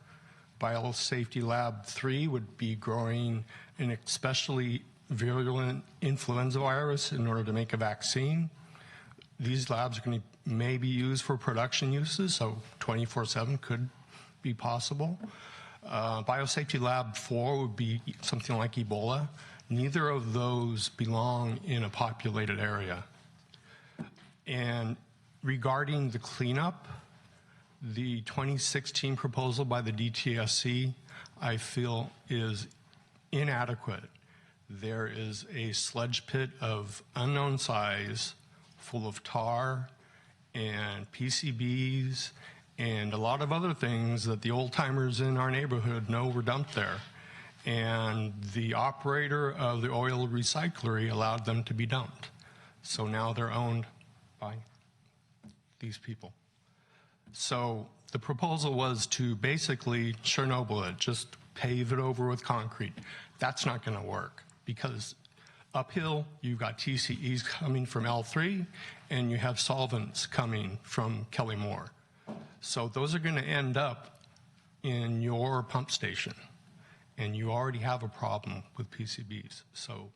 Biosafety lab 3 would be growing an especially virulent influenza virus in order to make a vaccine. These labs are going to maybe used for production uses, so 24/7 could be possible. Biosafety lab 4 would be something like Ebola. Neither of those belong in a populated area. And regarding the cleanup, the 2016 proposal by the DTSC, I feel, is inadequate. There is a sludge pit of unknown size full of tar and PCBs and a lot of other things that the old timers in our neighborhood know were dumped there. And the operator of the oil recyclery allowed them to be dumped. So now they're owned by these people. So the proposal was to basically Chernobyl it, just pave it over with concrete. That's not going to work because uphill, you've got TCEs coming from L3, and you have solvents coming from Kelly Moore. So those are going to end up in your pump station, and you already have a problem with PCBs. So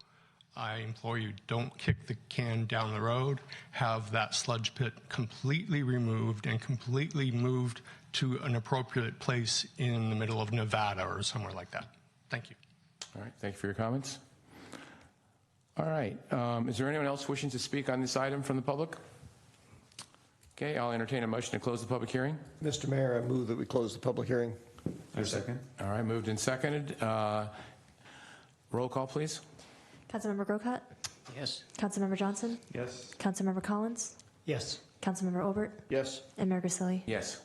I implore you, don't kick the can down the road. Have that sludge pit completely removed and completely moved to an appropriate place in the middle of Nevada or somewhere like that. Thank you. All right, thank you for your comments. All right, is there anyone else wishing to speak on this item from the public? Okay, I'll entertain a motion to close the public hearing. Mr. Mayor, I move that we close the public hearing. I second. All right, moved and seconded. Roll call, please. Councilmember Grocott? Yes. Councilmember Johnson? Yes. Councilmember Collins? Yes. Councilmember Obert? Yes. And Mayor Grisilli? Yes.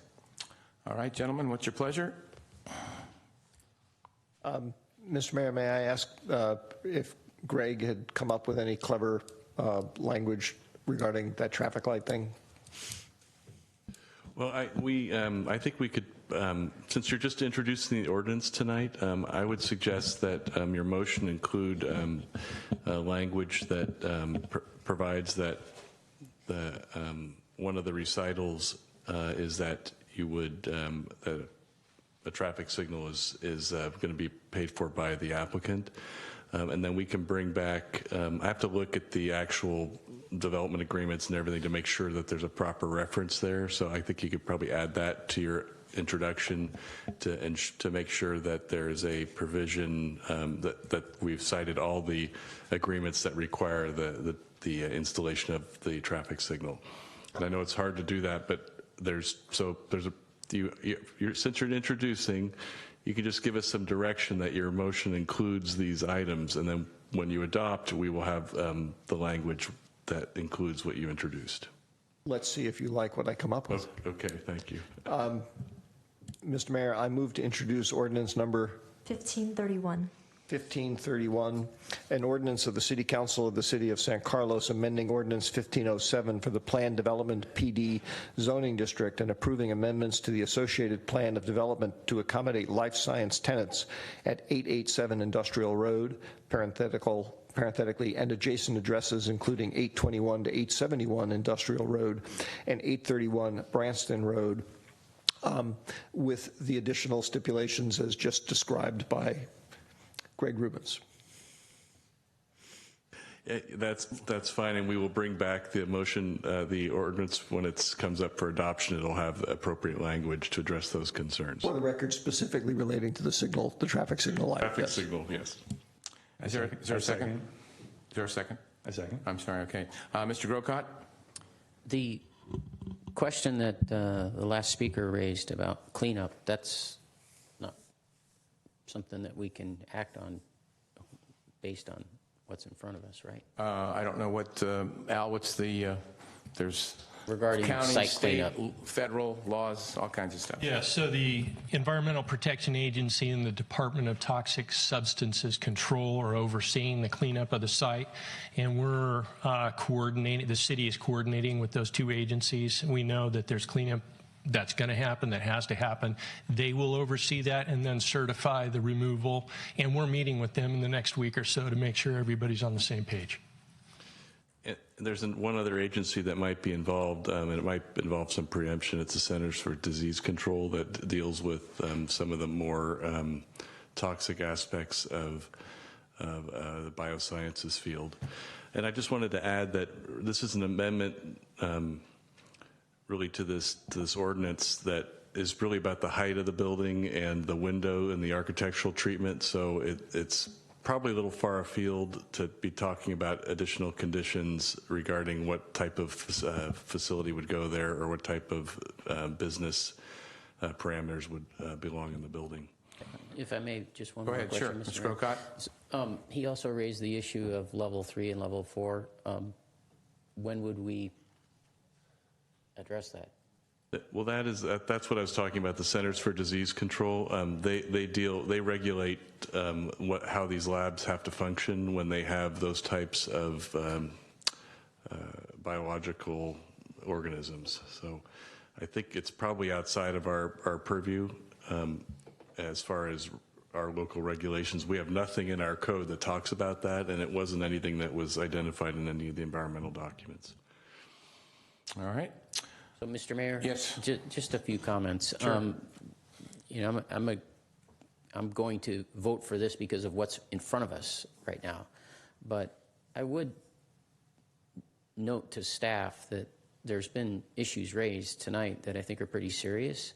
All right, gentlemen, what's your pleasure? Mr. Mayor, may I ask if Greg had come up with any clever language regarding that traffic light thing? Well, I think we could, since you're just introducing the ordinance tonight, I would suggest that your motion include language that provides that one of the recitals is that you would a traffic signal is going to be paid for by the applicant. And then we can bring back, I have to look at the actual development agreements and everything to make sure that there's a proper reference there. So I think you could probably add that to your introduction to make sure that there is a provision that we've cited all the agreements that require the installation of the traffic signal. And I know it's hard to do that, but since you're introducing, you can just give us some direction that your motion includes these items, and then when you adopt, we will have the language that includes what you introduced. Let's see if you like what I come up with. Okay, thank you. Mr. Mayor, I move to introduce ordinance number 1531. 1531, an ordinance of the City Council of the City of San Carlos amending ordinance 1507 for the Planned Development PD zoning district and approving amendments to the associated plan of development to accommodate life science tenants at 887 Industrial Road, parenthetically, and adjacent addresses including 821 to 871 Industrial Road and 831 Branston Road, with the additional stipulations as just described by Greg Rubens. That's fine, and we will bring back the motion, the ordinance, when it comes up for adoption. It'll have appropriate language to address those concerns. For the record, specifically relating to the signal, the traffic signal light. Traffic signal, yes. Is there a second? Is there a second? A second. I'm sorry, okay. Mr. Grocott? The question that the last speaker raised about cleanup, that's not something that we can act on based on what's in front of us, right? I don't know what, Al, what's the, there's regarding county, site state, cleanup. federal laws, all kinds of stuff. Yeah, so the Environmental Protection Agency and the Department of Toxic Substances Control are overseeing the cleanup of the site, and we're coordinating, the city is coordinating with those two agencies. We know that there's cleanup that's going to happen, that has to happen. They will oversee that and then certify the removal, and we're meeting with them in the next week or so to make sure everybody's on the same page. There's one other agency that might be involved, and it might involve some preemption. It's the Centers for Disease Control that deals with some of the more toxic aspects of the biosciences field. And I just wanted to add that this is an amendment really to this ordinance that is really about the height of the building and the window and the architectural treatment. So it's probably a little far afield to be talking about additional conditions regarding what type of facility would go there or what type of business parameters would belong in the building. If I may, just one Go more ahead, question, sure. Mr. Grocott? He also raised the issue of level 3 and level 4. When would we address that? Well, that's what I was talking about. The Centers for Disease Control. They regulate how these labs have to function when they have those types of biological organisms. So I think it's probably outside of our purview as far as our local regulations. We have nothing in our code that talks about that, and it wasn't anything that was identified in any of the environmental documents. All right. So, Mr. Mayor? Yes. Just a few comments. Sure. You know, I'm going to vote for this because of what's in front of us right now. But I would note to staff that there's been issues raised tonight that I think are pretty serious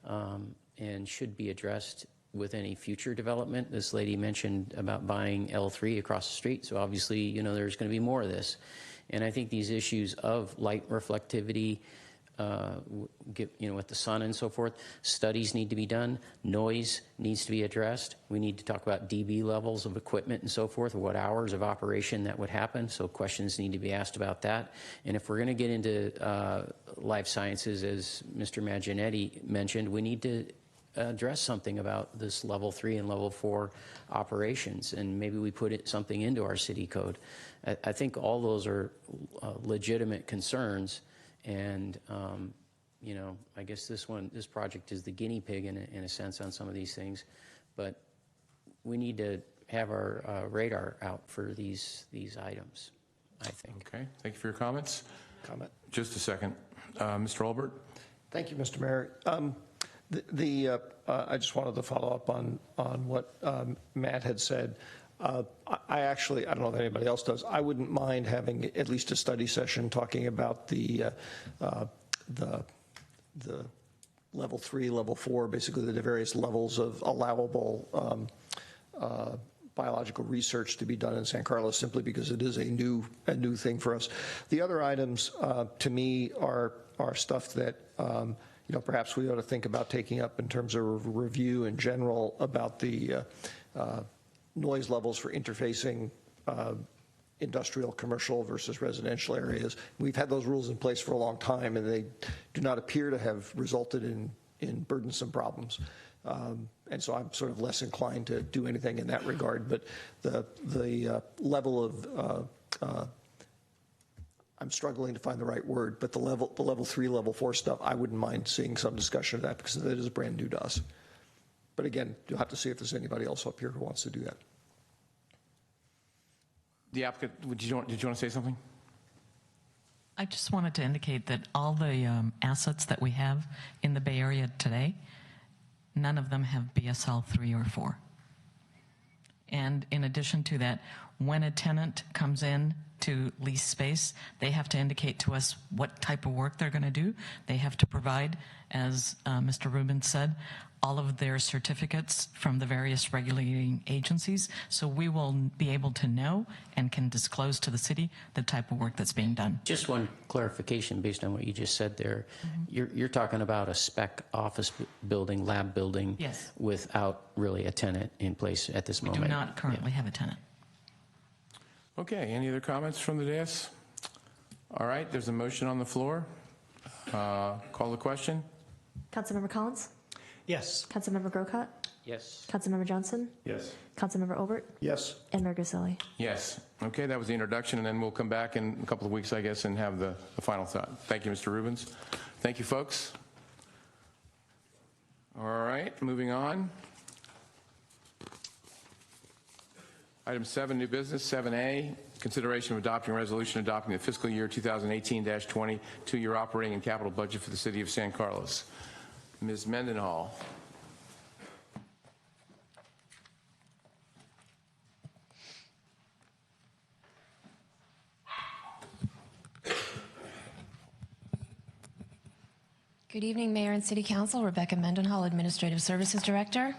and should be addressed with any future development. This lady mentioned about buying L3 across the street, so obviously, you know, there's going to be more of this. And I think these issues of light reflectivity, you know, with the sun and so forth, studies need to be done. Noise needs to be addressed. We need to talk about dB levels of equipment and so forth, what hours of operation that would happen. So questions need to be asked about that. And if we're going to get into life sciences, as Mr. Maginetti mentioned, we need to address something about this level 3 and level 4 operations, and maybe we put something into our city code. I think all those are legitimate concerns, and you know, I guess this project is the guinea pig in a sense on some of these things, but we need to have our radar out for these items, I think. Okay, thank you for your comments. Just a second. Mr. Olbert? Thank you, Mr. Mayor. I just wanted to follow up on what Matt had said. I don't know if anybody else does. I wouldn't mind having at least a study session talking about the level 3, level 4, basically the various levels of allowable biological research to be done in San Carlos, simply because it is a new thing for us. The other items, to me, are stuff that you know, perhaps we ought to think about taking up in terms of review in general about the noise levels for interfacing industrial, commercial versus residential areas. We've had those rules in place for a long time, and they do not appear to have resulted in burdensome problems. And so I'm sort of less inclined to do anything in that regard. But the level of I'm struggling to find the right word, but the level 3, level 4 stuff, I wouldn't mind seeing some discussion of that, because that is brand new to us. But again, you'll have to see if there's anybody else up here who wants to do that. The applicant, did you want to say something? I just wanted to indicate that all the assets that we have in the Bay Area today, none of them have BSL 3 or 4. And in addition to that, when a tenant comes in to lease space, they have to indicate to us what type of work they're going to do. They have to provide, as Mr. Rubin said, all of their certificates from the various regulating agencies, so we will be able to know and can disclose to the city the type of work that's being done. Just one clarification based on what you just said there. You're talking about a spec office building, lab building, yes, without really a tenant in place at this moment. We do not currently have a tenant. Okay, any other comments from the dais? All right, there's a motion on the floor. Call the question. Councilmember Collins? Yes. Councilmember Grocott? Yes. Councilmember Johnson? Yes. Councilmember Obert? Yes. And Mayor Grisilli? Yes. Okay, that was the introduction, and then we'll come back in a couple of weeks, I guess, and have the final thought. Thank you, Mr. Rubens. Thank you, folks. All right, moving on. Item 7, new business. 7A, consideration of adopting a resolution adopting the fiscal year 2018-20 two-year operating and capital budget for the city of San Carlos. Ms. Mendenhall. Good evening, Mayor and City Council. Rebecca Mendenhall, Administrative Services Director.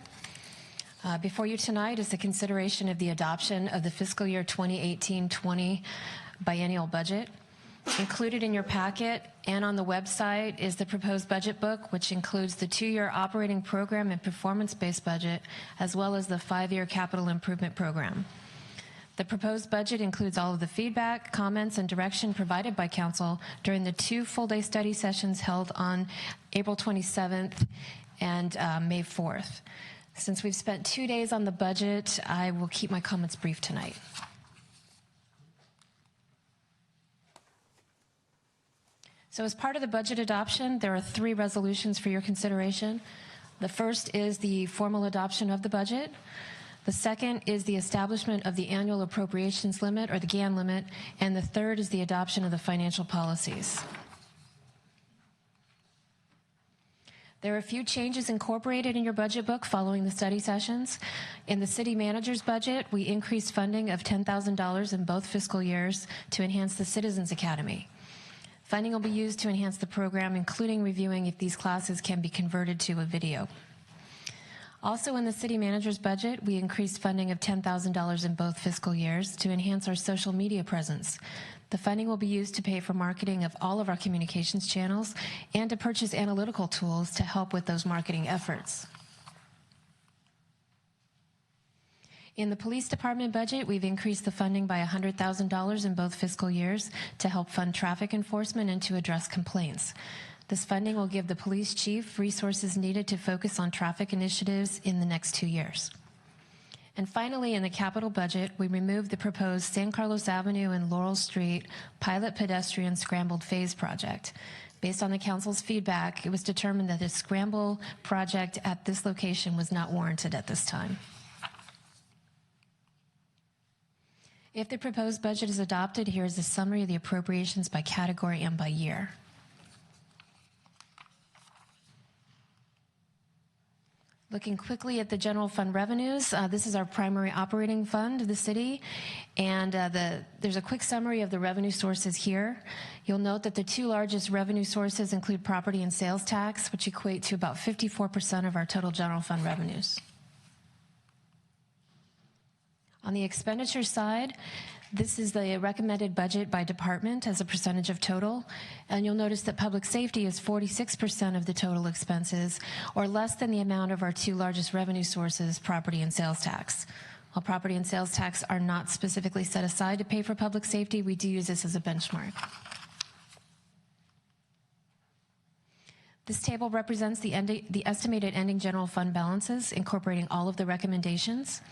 Before you tonight is the consideration of the adoption of the fiscal year 2018-20 biennial budget. Included in your packet and on the website is the proposed budget book, which includes the 2-year operating program and performance-based budget, as well as the 5-year capital improvement program. The proposed budget includes all of the feedback, comments, and direction provided by Council during the 2 full-day study sessions held on April 27th and May 4th. Since we've spent 2 days on the budget, I will keep my comments brief tonight. So as part of the budget adoption, there are 3 resolutions for your consideration. The first is the formal adoption of the budget. The second is the establishment of the annual appropriations limit, or the GAN limit, and the third is the adoption of the financial policies. There are a few changes incorporated in your budget book following the study sessions. In the city manager's budget, we increased funding of $10,000 in both fiscal years to enhance the Citizens Academy. Funding will be used to enhance the program, including reviewing if these classes can be converted to a video. Also in the city manager's budget, we increased funding of $10,000 in both fiscal years to enhance our social media presence. The funding will be used to pay for marketing of all of our communications channels and to purchase analytical tools to help with those marketing efforts. In the police department budget, we've increased the funding by $100,000 in both fiscal years to help fund traffic enforcement and to address complaints. This funding will give the police chief resources needed to focus on traffic initiatives in the next 2 years. And finally, in the capital budget, we removed the proposed San Carlos Avenue and Laurel Street pilot pedestrian scrambled phase project. Based on the council's feedback, it was determined that a scramble project at this location was not warranted at this time. If the proposed budget is adopted, here is a summary of the appropriations by category and by year. Looking quickly at the general fund revenues, this is our primary operating fund of the city, and there's a quick summary of the revenue sources here. You'll note that the two largest revenue sources include property and sales tax, which equate to about 54% of our total general fund revenues. On the expenditure side, this is the recommended budget by department as a percentage of total, and you'll notice that public safety is 46% of the total expenses, or less than the amount of our two largest revenue sources, property and sales tax. While property and sales tax are not specifically set aside to pay for public safety, we do use this as a benchmark. This table represents the estimated ending general fund balances, incorporating all of the recommendations.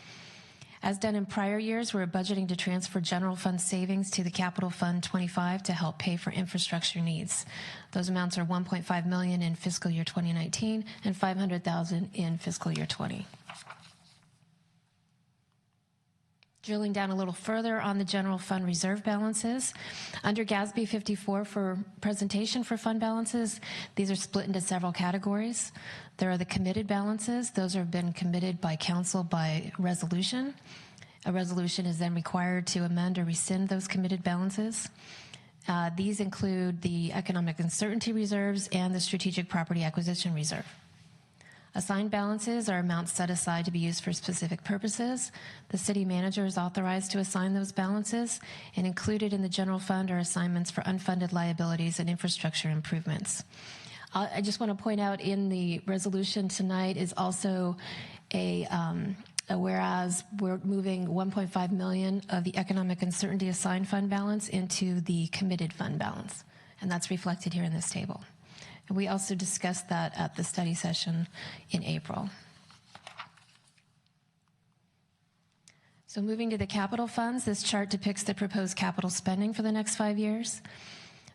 As done in prior years, we're budgeting to transfer general fund savings to the Capital Fund 25 to help pay for infrastructure needs. Those amounts are $1.5 million in fiscal year 2019 and $500,000 in fiscal year 20. Drilling down a little further on the general fund reserve balances, under GASB 54 for presentation for fund balances, these are split into several categories. There are the committed balances. Those have been committed by council by resolution. A resolution is then required to amend or rescind those committed balances. These include the economic uncertainty reserves and the strategic property acquisition reserve. Assigned balances are amounts set aside to be used for specific purposes. The city manager is authorized to assign those balances, and included in the general fund are assignments for unfunded liabilities and infrastructure improvements. I just want to point out in the resolution tonight is also a whereas we're moving $1.5 million of the economic uncertainty assigned fund balance into the committed fund balance, and that's reflected here in this table. We also discussed that at the study session in April. So moving to the capital funds, this chart depicts the proposed capital spending for the next 5 years.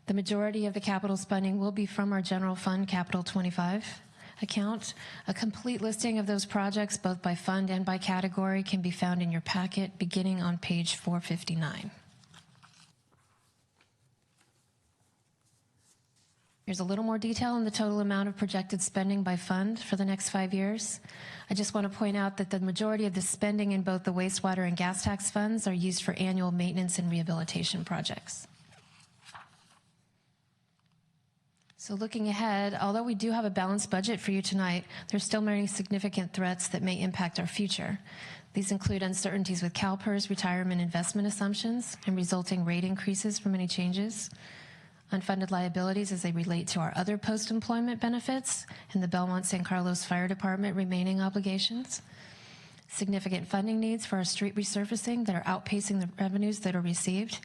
The majority of the capital spending will be from our general fund Capital 25 account. A complete listing of those projects, both by fund and by category, can be found in your packet beginning on page 459. Here's a little more detail on the total amount of projected spending by fund for the next 5 years. I just want to point out that the majority of the spending in both the wastewater and gas tax funds are used for annual maintenance and rehabilitation projects. So looking ahead, although we do have a balanced budget for you tonight, there's still many significant threats that may impact our future. These include uncertainties with CalPERS retirement investment assumptions and resulting rate increases from any changes, unfunded liabilities as they relate to our other post-employment benefits and the Belmont San Carlos Fire Department remaining obligations, significant funding needs for our street resurfacing that are outpacing the revenues that are received,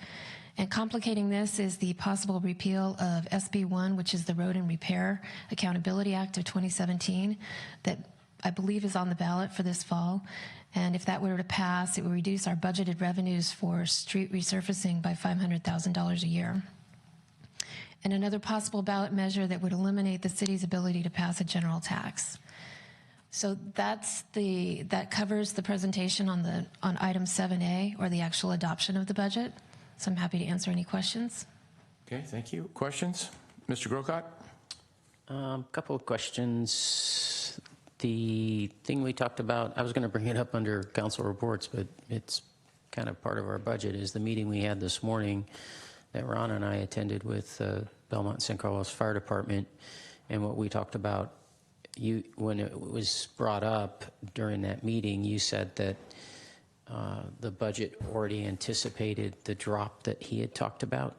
and complicating this is the possible repeal of SB 1, which is the Road and Repair Accountability Act of 2017 that I believe is on the ballot for this fall. And if that were to pass, it would reduce our budgeted revenues for street resurfacing by $500,000 a year. And another possible ballot measure that would eliminate the city's ability to pass a general tax. So that covers the presentation on item 7A, or the actual adoption of the budget. So I'm happy to answer any questions. Okay, thank you. Questions? Mr. Grocott? Couple of questions. The thing we talked about, I was going to bring it up under council reports, but it's kind of part of our budget, is the meeting we had this morning that Ron and I attended with Belmont and San Carlos Fire Department. And what we talked about, when it was brought up during that meeting, you said that the budget already anticipated the drop that he had talked about.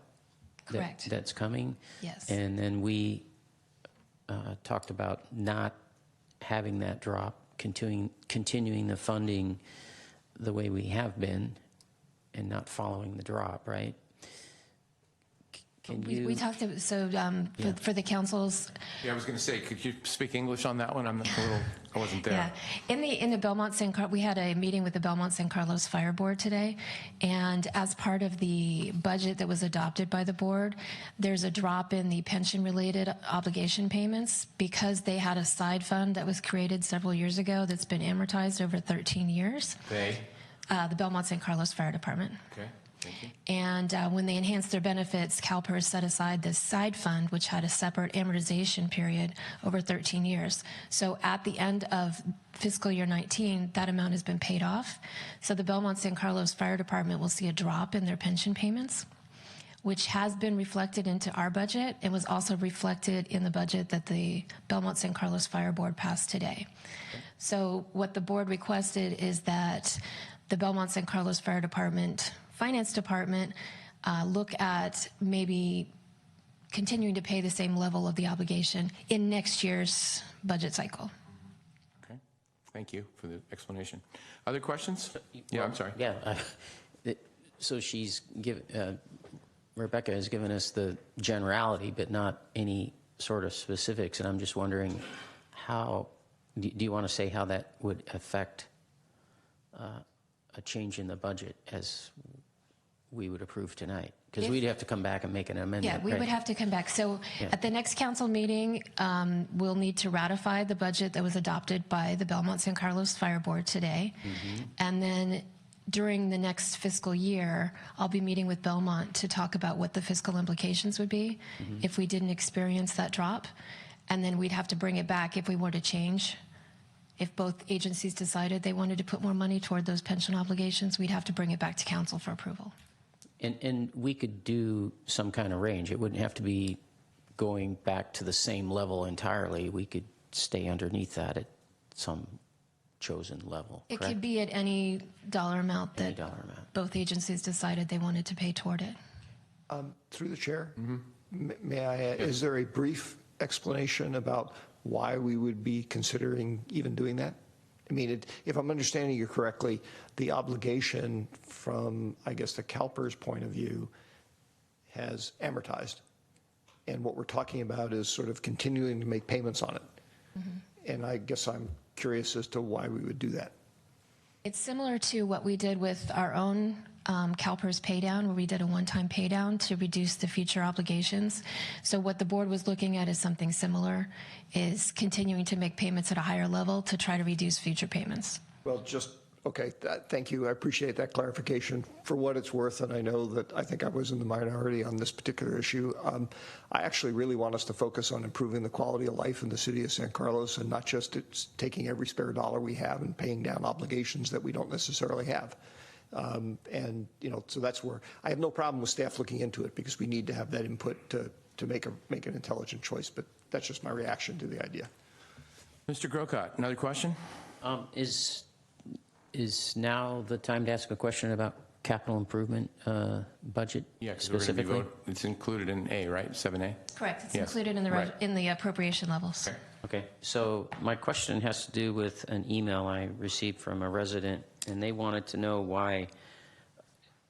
Correct. That's coming. Yes. And then we talked about not having that drop, continuing the funding the way we have been, and not following the drop, right? Can you? We talked about, so for the council's. Yeah, I was going to say, could you speak English on that one? I wasn't there. Yeah, in the Belmont San Carlos, we had a meeting with the Belmont San Carlos Fire Board today, and as part of the budget that was adopted by the board, there's a drop in the pension-related obligation payments because they had a side fund that was created several years ago that's been amortized over 13 years. The Belmont San Carlos Fire Department. Okay. Thank you. And when they enhanced their benefits, CalPERS set aside this side fund, which had a separate amortization period over 13 years. So at the end of fiscal year 19, that amount has been paid off. So the Belmont San Carlos Fire Department will see a drop in their pension payments, which has been reflected into our budget and was also reflected in the budget that the Belmont San Carlos Fire Board passed today. So what the board requested is that the Belmont San Carlos Fire Department Finance Department look at maybe continuing to pay the same level of the obligation in next year's budget cycle. Okay. Thank you for the explanation. Other questions? Yeah, I'm sorry. Yeah. So Rebecca has given us the generality, but not any sort of specifics. And I'm just wondering how, do you want to say how that would affect a change in the budget as we would approve tonight? Because we'd have to come back and make an amendment. Yeah, we would have to come back. So at the next council meeting, we'll need to ratify the budget that was adopted by the Belmont San Carlos Fire Board today. Mm-hmm. And then during the next fiscal year, I'll be meeting with Belmont to talk about what the fiscal implications would be if we didn't experience that drop. And then we'd have to bring it back if we were to change. If both agencies decided they wanted to put more money toward those pension obligations, we'd have to bring it back to council for approval. And we could do some kind of range. It wouldn't have to be going back to the same level entirely. We could stay underneath that at some chosen level. It correct? could be at any dollar amount that both agencies decided they wanted to pay toward it. Through the chair, may I add, is there a brief explanation about why we would be considering even doing that? I mean, if I'm understanding you correctly, the obligation from, I guess, the CalPERS point of view has amortized. And what we're talking about is sort of continuing to make payments on it. Mm-hmm. And I guess I'm curious as to why we would do that. It's similar to what we did with our own CalPERS paydown, where we did a one-time paydown to reduce the future obligations. So what the board was looking at is something similar, is continuing to make payments at a higher level to try to reduce future payments. Well, okay, thank you. I appreciate that clarification. For what it's worth, and I know that I think I was in the minority on this particular issue, I actually really want us to focus on improving the quality of life in the city of San Carlos, and not just taking every spare dollar we have and paying down obligations that we don't necessarily have. And, so that's where I have no problem with staff looking into it, because we need to have that input to make an intelligent choice. But that's just my reaction to the idea. Mr. Grocott, another question? Is now the time to ask a question about capital improvement budget specifically? It's included in A, right? 7A? Correct. It's included in the appropriation levels. Okay. So my question has to do with an email I received from a resident, and they wanted to know why,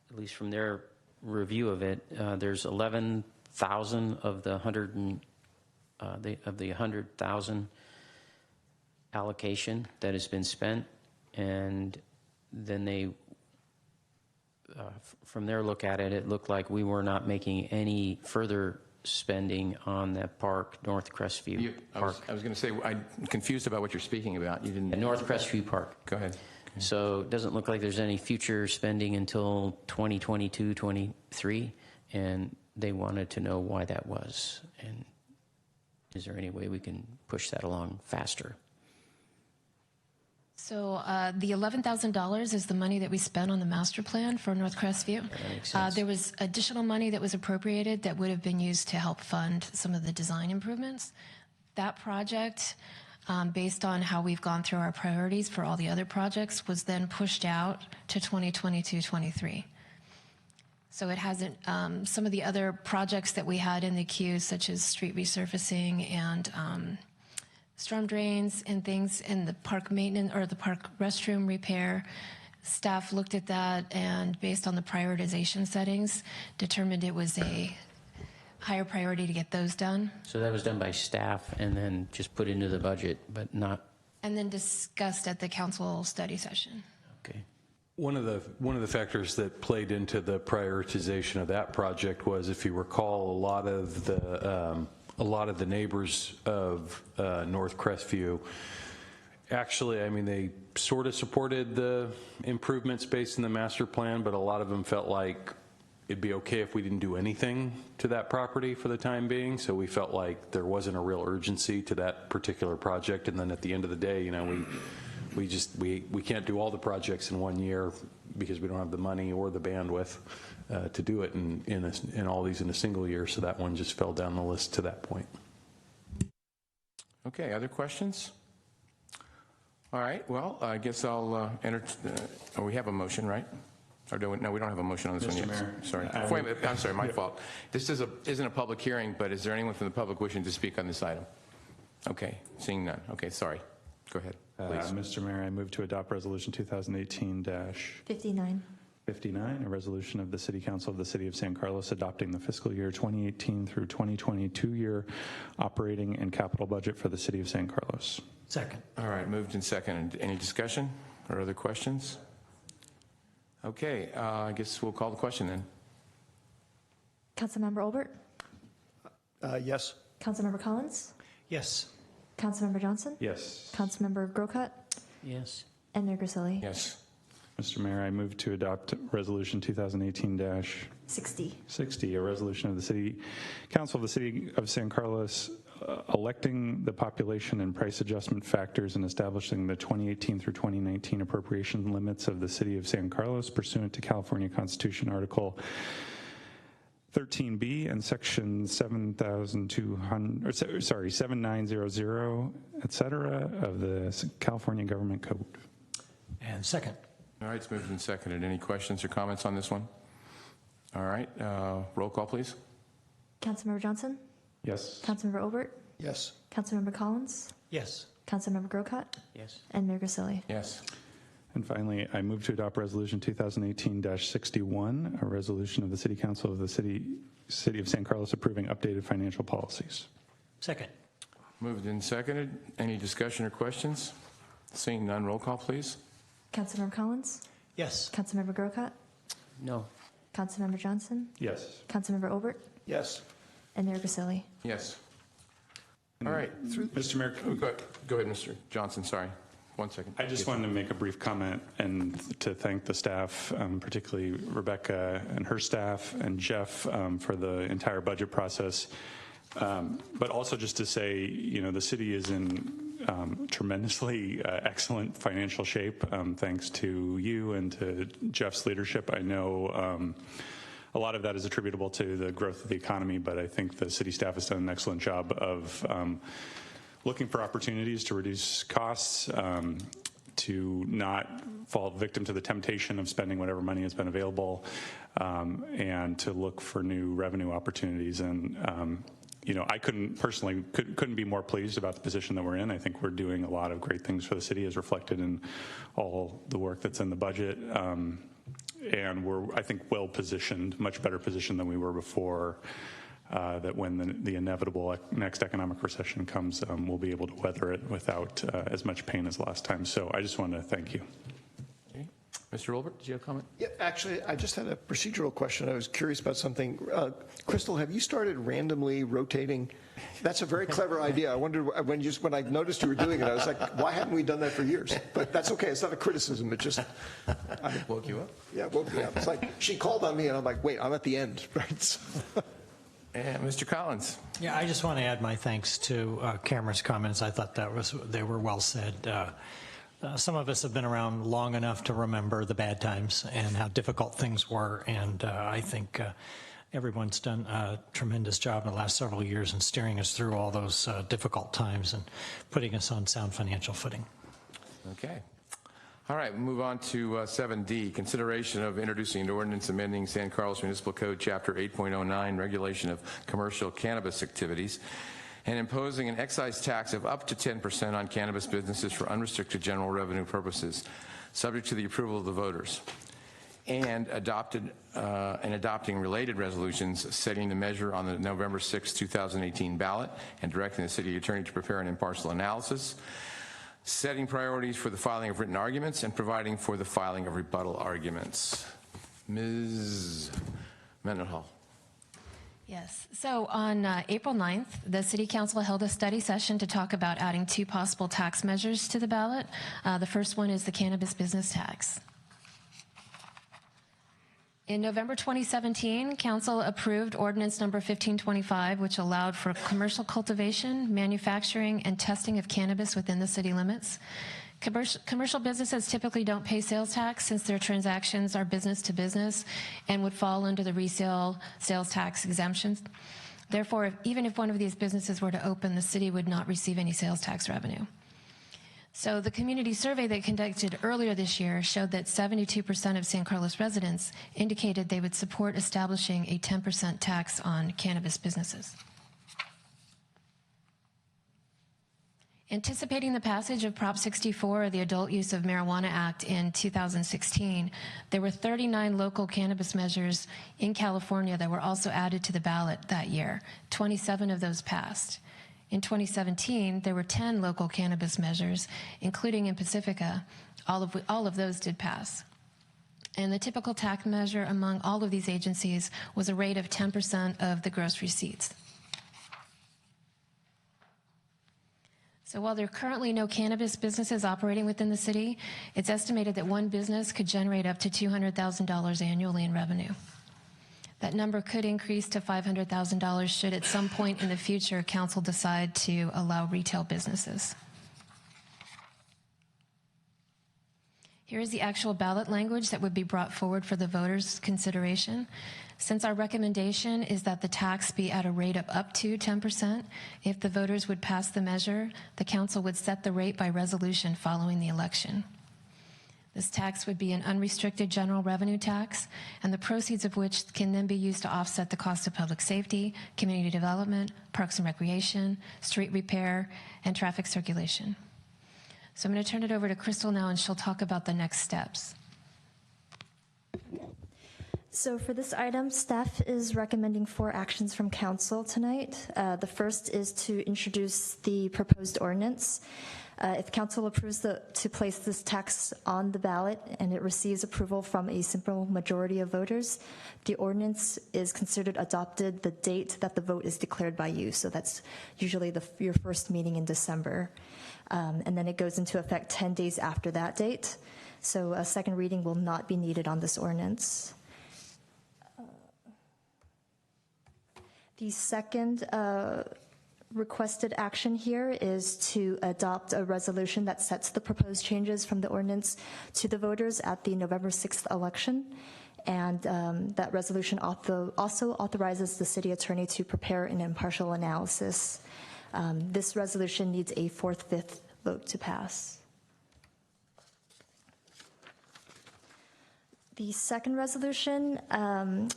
at least from their review of it, there's 11,000 of the 100,000 allocation that has been spent. And then they, from their look at it, it looked like we were not making any further spending on that park, North Crestview Park. I was going to say, I'm confused about what you're speaking about. You didn't. North Crestview Park. Go ahead. So it doesn't look like there's any future spending until 2022, 23, and they wanted to know why that was. And is there any way we can push that along faster? So the $11,000 is the money that we spent on the master plan for North Crestview. That makes sense. There was additional money that was appropriated that would have been used to help fund some of the design improvements. That project, based on how we've gone through our priorities for all the other projects, was then pushed out to 2022-23. So it hasn't, some of the other projects that we had in the queue, such as street resurfacing and storm drains and things, and the park maintenance or the park restroom repair, staff looked at that and based on the prioritization settings, determined it was a higher priority to get those done. So that was done by staff and then just put into the budget, but not. And then discussed at the council study session. Okay. One of the factors that played into the prioritization of that project was, if you recall, a lot of the neighbors of North Crestview, actually, I mean, they sort of supported the improvements based in the master plan, but a lot of them felt like it'd be okay if we didn't do anything to that property for the time being. So we felt like there wasn't a real urgency to that particular project. And then at the end of the day, you know, we can't do all the projects in 1 year because we don't have the money or the bandwidth to do it in all these in a single year. So that one just fell down the list to that point. Okay, other questions? All right, well, I guess I'll we have a motion, right? Or no, we don't have a motion on this one yet. Mayor, sorry. Wait a minute, I'm sorry, my fault. This isn't a public hearing, but is there anyone from the public wishing to speak on this item? Okay, seeing none. Okay, sorry. Go ahead, please. Mr. Mayor, I move to adopt Resolution 2018-59, 59. a resolution of the City Council of the City of San Carlos adopting the fiscal year 2018 through 2022 year operating and capital budget for the City of San Carlos. Second. All right, moved and seconded. Any discussion or other questions? Okay, I guess we'll call the question then. Councilmember Olbert? Yes. Councilmember Collins? Yes. Councilmember Johnson? Yes. Councilmember Grocott? Yes. And Mayor Grisilli? Yes. Mr. Mayor, I move to adopt Resolution 2018-60, a resolution of the City Council of the City of San Carlos electing the population and price adjustment factors and establishing the 2018 through 2019 appropriation limits of the City of San Carlos pursuant to California Constitution Article 13B and Section 7900, et cetera, of the California Government Code. And second. All right, it's moved and seconded. Any questions or comments on this one? All right, roll call, please. Councilmember Johnson? Yes. Councilmember Olbert? Yes. Councilmember Collins? Yes. Councilmember Grocott? Yes. And Mayor Grisilli? Yes. And finally, I move to adopt Resolution 2018-61, a resolution of the City Council of the City of San Carlos approving updated financial policies. Second. Moved and seconded. Any discussion or questions? Seeing none, roll call, please. Councilmember Collins? Yes. Councilmember Grocott? No. Councilmember Johnson? Yes. Councilmember Olbert? Yes. And Mayor Grisilli? Yes. All right. Mr. Mayor, Go ahead, Mr. Johnson. Sorry. 1 second. I just wanted to make a brief comment and to thank the staff, particularly Rebecca and her staff and Jeff for the entire budget process. But also just to say, you know, the city is in tremendously excellent financial shape thanks to you and to Jeff's leadership. I know a lot of that is attributable to the growth of the economy, but I think the city staff has done an excellent job of looking for opportunities to reduce costs, to not fall victim to the temptation of spending whatever money has been available, and to look for new revenue opportunities. And you know, I couldn't be more pleased about the position that we're in. I think we're doing a lot of great things for the city, as reflected in all the work that's in the budget. And we're, I think, well positioned, much better positioned than we were before. That when the inevitable next economic recession comes, we'll be able to weather it without as much pain as last time. So I just want to thank you. Okay. Mr. Olbert, did you have a comment? Yeah, actually, I just had a procedural question. I was curious about something. Crystal, have you started randomly rotating? That's a very clever idea. I wondered when I noticed you were doing it, I was like, why haven't we done that for years? But that's okay. It's not a criticism. It just woke you up. Yeah, woke me up. It's like she called on me, and I'm like, wait, I'm at the end, right? And Mr. Collins. Yeah, I just want to add my thanks to Cameron's comments. I thought they were well said. Some of us have been around long enough to remember the bad times and how difficult things were, and I think everyone's done a tremendous job in the last several years in steering us through all those difficult times and putting us on sound financial footing. Okay. All right, we'll move on to 7D, consideration of introducing an ordinance amending San Carlos Municipal Code, Chapter 8.09, regulation of commercial cannabis activities, and imposing an excise tax of up to 10% on cannabis businesses for unrestricted general revenue purposes, subject to the approval of the voters, and adopting related resolutions setting the measure on the November 6, 2018 ballot and directing the city attorney to prepare an impartial analysis, setting priorities for the filing of written arguments, and providing for the filing of rebuttal arguments. Ms. Mendenhall. Yes. So on April 9th, the City Council held a study session to talk about adding 2 possible tax measures to the ballot. The first one is the cannabis business tax. In November 2017, Council approved Ordinance Number 1525, which allowed for commercial cultivation, manufacturing, and testing of cannabis within the city limits. Commercial businesses typically don't pay sales tax since their transactions are business to business and would fall under the resale sales tax exemptions. Therefore, even if one of these businesses were to open, the city would not receive any sales tax revenue. So the community survey they conducted earlier this year showed that 72% of San Carlos residents indicated they would support establishing a 10% tax on cannabis businesses. Anticipating the passage of Prop 64, the Adult Use of Marijuana Act, in 2016, there were 39 local cannabis measures in California that were also added to the ballot that year. 27 of those passed. In 2017, there were 10 local cannabis measures, including in Pacifica. All of those did pass. And the typical tax measure among all of these agencies was a rate of 10% of the gross receipts. So while there are currently no cannabis businesses operating within the city, it's estimated that one business could generate up to $200,000 annually in revenue. That number could increase to $500,000 should at some point in the future council decide to allow retail businesses. Here is the actual ballot language that would be brought forward for the voters' consideration. Since our recommendation is that the tax be at a rate of up to 10%, if the voters would pass the measure, the council would set the rate by resolution following the election. This tax would be an unrestricted general revenue tax, and the proceeds of which can then be used to offset the cost of public safety, community development, parks and recreation, street repair, and traffic circulation. So I'm going to turn it over to Crystal now, and she'll talk about the next steps. So for this item, staff is recommending 4 actions from council tonight. The first is to introduce the proposed ordinance. If council approves to place this tax on the ballot and it receives approval from a simple majority of voters, the ordinance is considered adopted the date that the vote is declared by you. So that's usually your first meeting in December. And then it goes into effect 10 days after that date. So a second reading will not be needed on this ordinance. The second requested action here is to adopt a resolution that sets the proposed changes from the ordinance to the voters at the November 6th election. And that resolution also authorizes the city attorney to prepare an impartial analysis. This resolution needs a 4/5 vote to pass. The second resolution,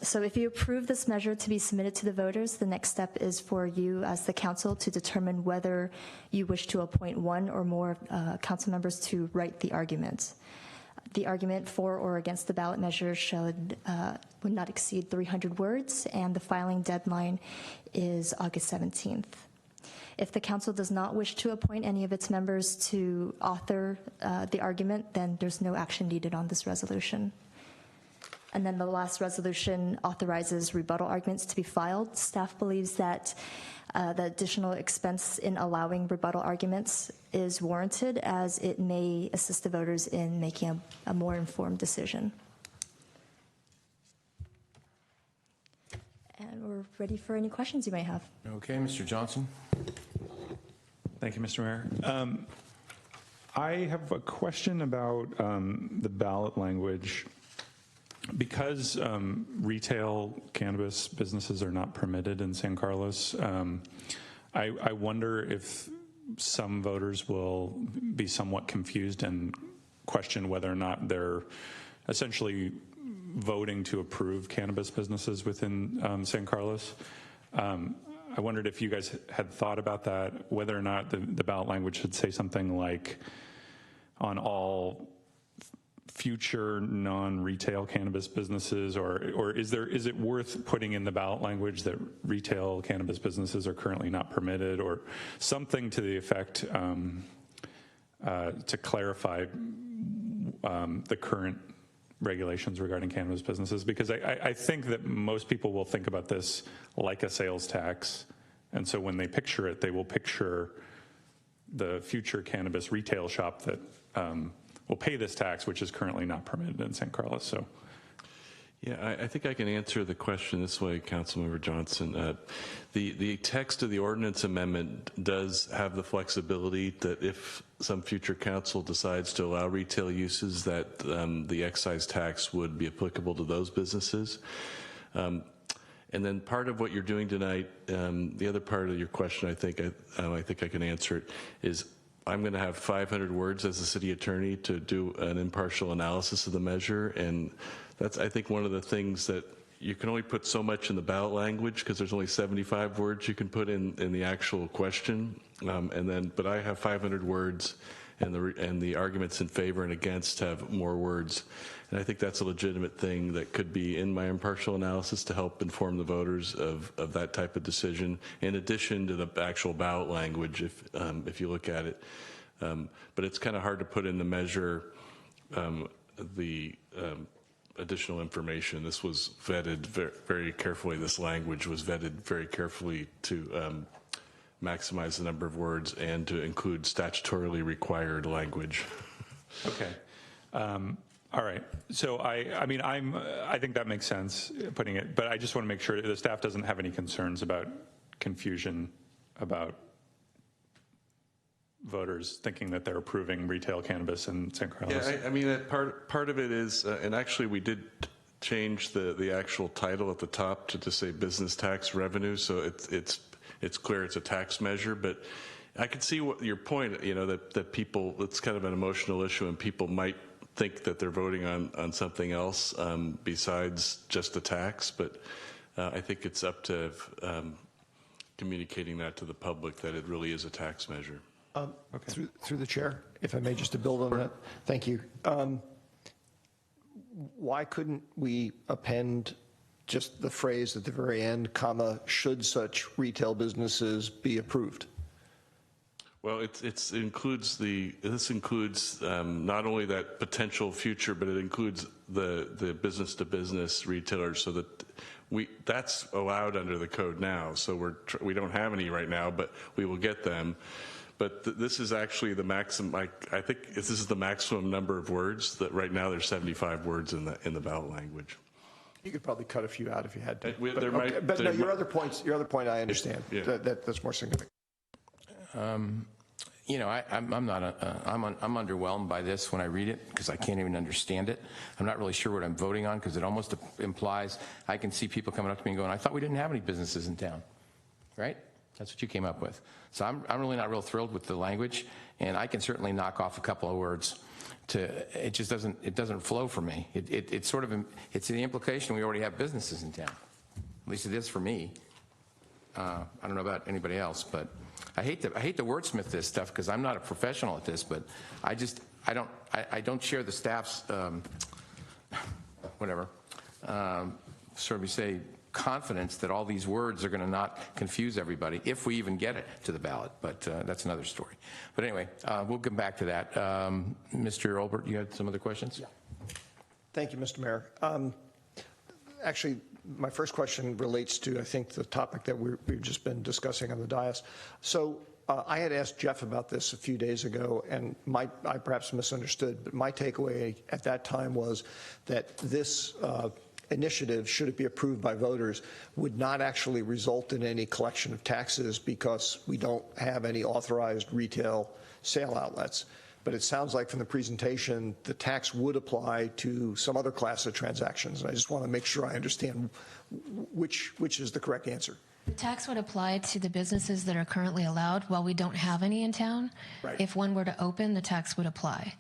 so if you approve this measure to be submitted to the voters, the next step is for you as the council to determine whether you wish to appoint one or more council members to write the argument. The argument for or against the ballot measure would not exceed 300 words, and the filing deadline is August 17th. If the council does not wish to appoint any of its members to author the argument, then there's no action needed on this resolution. And then the last resolution authorizes rebuttal arguments to be filed. Staff believes that the additional expense in allowing rebuttal arguments is warranted, as it may assist the voters in making a more informed decision. And we're ready for any questions you may have. Okay, Mr. Johnson. Thank you, Mr. Mayor. I have a question about the ballot language. Because retail cannabis businesses are not permitted in San Carlos, I wonder if some voters will be somewhat confused and question whether or not they're essentially voting to approve cannabis businesses within San Carlos. I wondered if you guys had thought about that, whether or not the ballot language should say something like, on all future non-retail cannabis businesses, or is it worth putting in the ballot language that retail cannabis businesses are currently not permitted, or something to the effect to clarify the current regulations regarding cannabis businesses? Because I think that most people will think about this like a sales tax, and so when they picture it, they will picture the future cannabis retail shop that will pay this tax, which is currently not permitted in San Carlos. So, yeah, I think I can answer the question this way, Councilmember Johnson. The text of the ordinance amendment does have the flexibility that if some future council decides to allow retail uses, that the excise tax would be applicable to those businesses. And then part of what you're doing tonight, the other part of your question, I think I can answer it, is I'm going to have 500 words as the city attorney to do an impartial analysis of the measure, and that's, I think, one of the things that you can only put so much in the ballot language because there's only 75 words you can put in the actual question, but I have 500 words, and the arguments in favor and against have more words, and I think that's a legitimate thing that could be in my impartial analysis to help inform the voters of that type of decision, in addition to the actual ballot language, if you look at it. But it's kind of hard to put in the measure the additional information. This was vetted very carefully. This language was vetted very carefully to maximize the number of words and to include statutorily required language. Okay. All right. So I think that makes sense, putting it, but I just want to make sure the staff doesn't have any concerns about confusion about voters thinking that they're approving retail cannabis in San Carlos. Yeah, I mean, part of it is, and actually we did change the actual title at the top to say business tax revenue, so it's clear it's a tax measure, but I can see what your point, that people, it's kind of an emotional issue, and people might think that they're voting on something else besides just a tax, but I think it's up to communicating that to the public that it really is a tax measure. Okay. Through the chair, if I may, just to build on that. Thank you. Why couldn't we append just the phrase at the very end, comma, should such retail businesses be approved? Well, this includes not only that potential future, but it includes the business-to-business retailers, so that that's allowed under the code now. So we don't have any right now, but we will get them. But this is actually the maximum. I think this is the maximum number of words. That right now there's 75 words in the ballot language. You could probably cut a few out if you had to. But your other point I understand. Yeah. That's more significant. I'm underwhelmed by this when I read it because I can't even understand it. I'm not really sure what I'm voting on because it almost implies I can see people coming up to me and going, I thought we didn't have any businesses in town, right? That's what you came up with. So I'm really not real thrilled with the language, and I can certainly knock off a couple of words. It just doesn't flow for me. It's the implication we already have businesses in town. At least it is for me. I don't know about anybody else, but I hate to wordsmith this stuff because I'm not a professional at this, but I don't share the staff's whatever. Sort of say confidence that all these words are going to not confuse everybody if we even get it to the ballot, but that's another story. But anyway, we'll come back to that. Mr. Olbert, you had some other questions? Yeah. Thank you, Mr. Mayor. Actually, my first question relates to, I think, the topic that we've just been discussing on the dais. So I had asked Jeff about this a few days ago, and I perhaps misunderstood, but my takeaway at that time was that this initiative, should it be approved by voters, would not actually result in any collection of taxes because we don't have any authorized retail sale outlets. But it sounds like from the presentation, the tax would apply to some other class of transactions. And I just want to make sure I understand which is the correct answer. The tax would apply to the businesses that are currently allowed while we don't have any in town. Right. If one were to open, the tax would apply.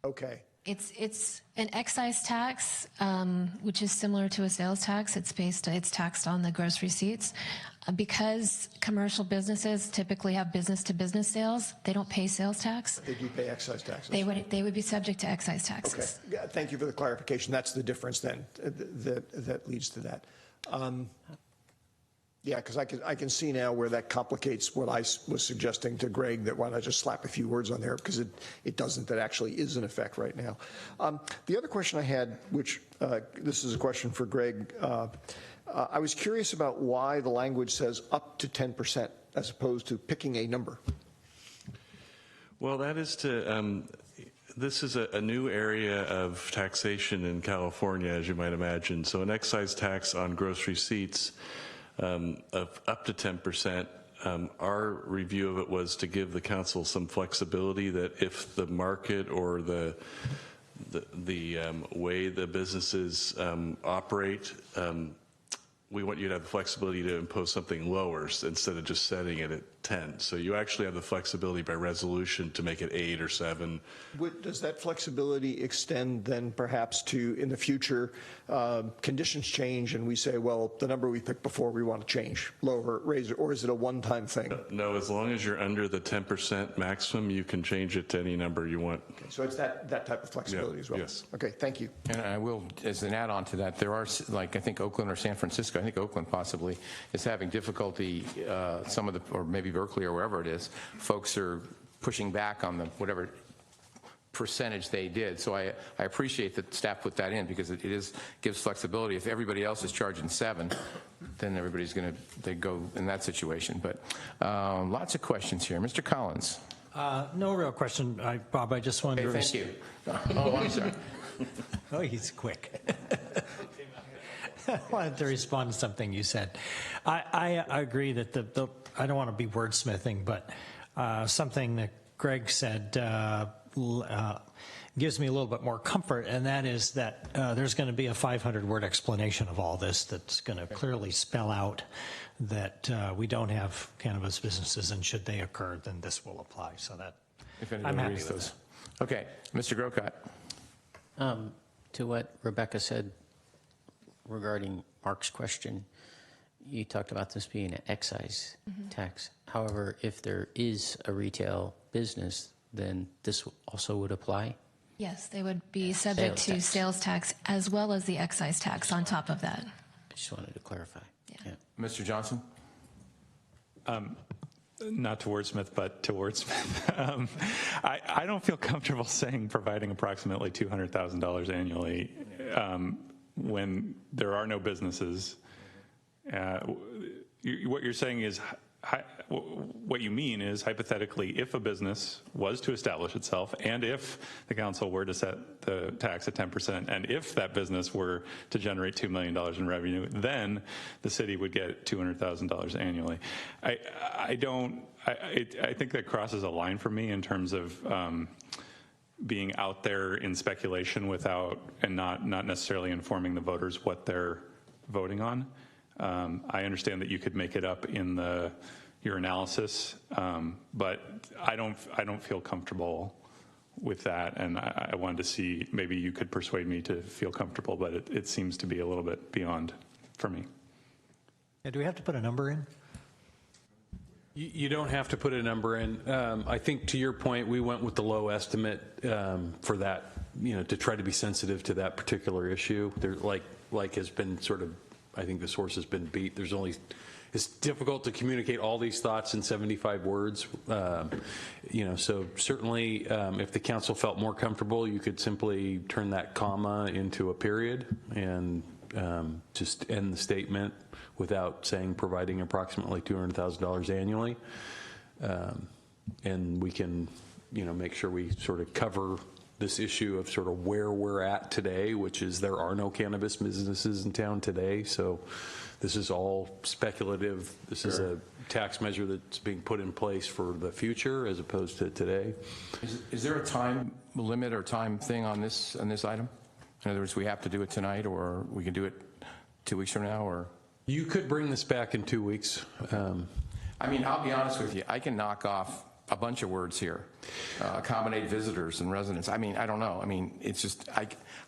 Okay. It's an excise tax, which is similar to a sales tax. It's taxed on the gross receipts. Because commercial businesses typically have business-to-business sales, they don't pay sales tax. They do pay excise taxes. They would be subject to excise taxes. Okay. Yeah, thank you for the clarification. That's the difference then that leads to that. Yeah, because I can see now where that complicates what I was suggesting to Greg, that why not just slap a few words on there, because it doesn't, that actually is in effect right now. The other question I had, which this is a question for Greg, I was curious about why the language says up to 10% as opposed to picking a number. Well, that is to, this is a new area of taxation in California, as you might imagine. So an excise tax on gross receipts of up to 10%. Our review of it was to give the council some flexibility that if the market or the way the businesses operate, we want you to have the flexibility to impose something lower instead of just setting it at 10. So you actually have the flexibility by resolution to make it 8 or 7. Does that flexibility extend then perhaps to, in the future, conditions change and we say, well, the number we picked before we want to change, lower, raise it, or is it a one-time thing? No, as long as you're under the 10% maximum, you can change it to any number you want. Okay, so it's that type of flexibility as well? Yes. Okay, thank you. And I will, as an add-on to that, there are, like, I think Oakland or San Francisco, I think Oakland possibly, is having difficulty, some of the, or maybe Berkeley or wherever it is, folks are pushing back on the whatever percentage they did. So I appreciate that staff put that in because it gives flexibility. If everybody else is charging 7, then everybody's going to go in that situation. But lots of questions here. Mr. Collins. No real question, Bob. I just wanted to... Thank you. Oh, I'm sorry. Oh, he's quick. I wanted to respond to something you said. I agree that I don't want to be wordsmithing, but something that Greg said gives me a little bit more comfort, and that is that there's going to be a 500-word explanation of all this that's going to clearly spell out that we don't have cannabis businesses, and should they occur, then this will apply. So that I'm happy with those. Okay, Mr. Grocott. To what Rebecca said regarding Mark's question, you talked about this being an excise tax. However, if there is a retail business, then this also would apply? Yes, they would be subject to sales tax as well as the excise tax on top of that. I just wanted to clarify. Yeah. Mr. Johnson? Not to wordsmith, but to wordsmith. I don't feel comfortable saying providing approximately $200,000 annually when there are no businesses. What you're saying is, what you mean is, hypothetically, if a business was to establish itself, and if the council were to set the tax at 10%, and if that business were to generate $2 million in revenue, then the city would get $200,000 annually. I think that crosses a line for me in terms of being out there in speculation and not necessarily informing the voters what they're voting on. I understand that you could make it up in your analysis, but I don't feel comfortable with that, and I wanted to see, maybe you could persuade me to feel comfortable, but it seems to be a little bit beyond for me. Yeah, do we have to put a number in? You don't have to put a number in. I think, to your point, we went with the low estimate for that, to try to be sensitive to that particular issue. There, like has been sort of I think this horse has been beat. It's difficult to communicate all these thoughts in 75 words. So certainly if the council felt more comfortable, you could simply turn that comma into a period and just end the statement without saying providing approximately $200,000 annually. And we can, make sure we sort of cover this issue of sort of where we're at today, which is there are no cannabis businesses in town today. So this is all speculative. This is a tax measure that's being put in place for the future as opposed to today. Is there a time limit or time thing on this item? In other words, we have to do it tonight, or we can do it 2 weeks from now, or? You could bring this back in 2 weeks. I mean, I'll be honest with you. I can knock off a bunch of words here, accommodate visitors and residents. I mean, I don't know. I mean, it's just,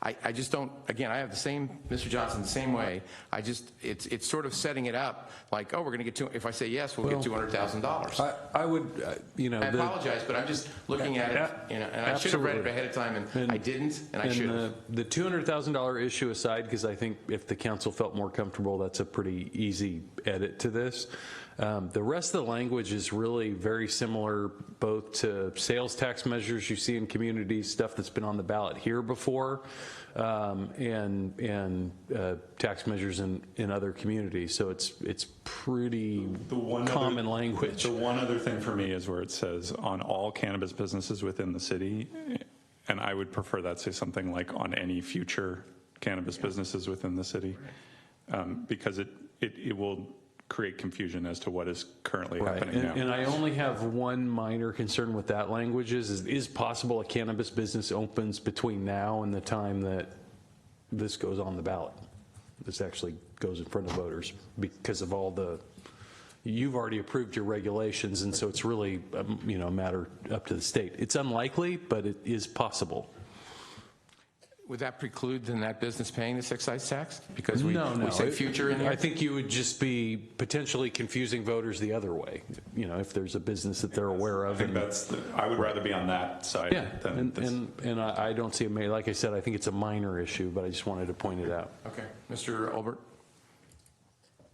I just don't, again, I have the same, Mr. Johnson, the same way. It's sort of setting it up like, oh, we're going to get if I say yes, we'll get $200,000. I would, I apologize, but I'm just looking at it, and I should have read it ahead of time, and I didn't, and I should have. The $200,000 issue aside, because I think if the council felt more comfortable, that's a pretty easy edit to this. The rest of the language is really very similar both to sales tax measures you see in communities, stuff that's been on the ballot here before, and tax measures in other communities. So it's pretty common language. The one other thing for me is where it says on all cannabis businesses within the city, and I would prefer that say something like on any future cannabis businesses within the city, because it will create confusion as to what is currently happening now. And I only have one minor concern with that language is possible a cannabis business opens between now and the time that this goes on the ballot. This actually goes in front of voters because of all you've already approved your regulations, and so it's really a matter up to the state. It's unlikely, but it is possible. Would that preclude then that business paying this excise tax? Because we No. say future in here? I think you would just be potentially confusing voters the other way, if there's a business that they're aware of. I think I would rather be on that side. Yeah, and I don't see like I said, I think it's a minor issue, but I just wanted to point it out. Okay. Mr. Olbert?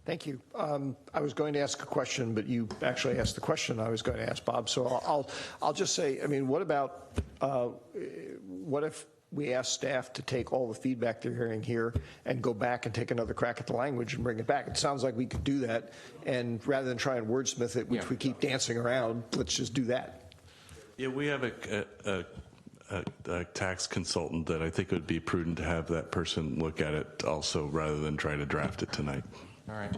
Thank you. I was going to ask a question, but you actually asked the question I was going to ask Bob. So I'll just say, I mean, what if we ask staff to take all the feedback they're hearing here and go back and take another crack at the language and bring it back? It sounds like we could do that, and rather than try and wordsmith it, which we keep dancing around, let's just do that. Yeah, we have a tax consultant that I think it would be prudent to have that person look at it also rather than try to draft it tonight. All right.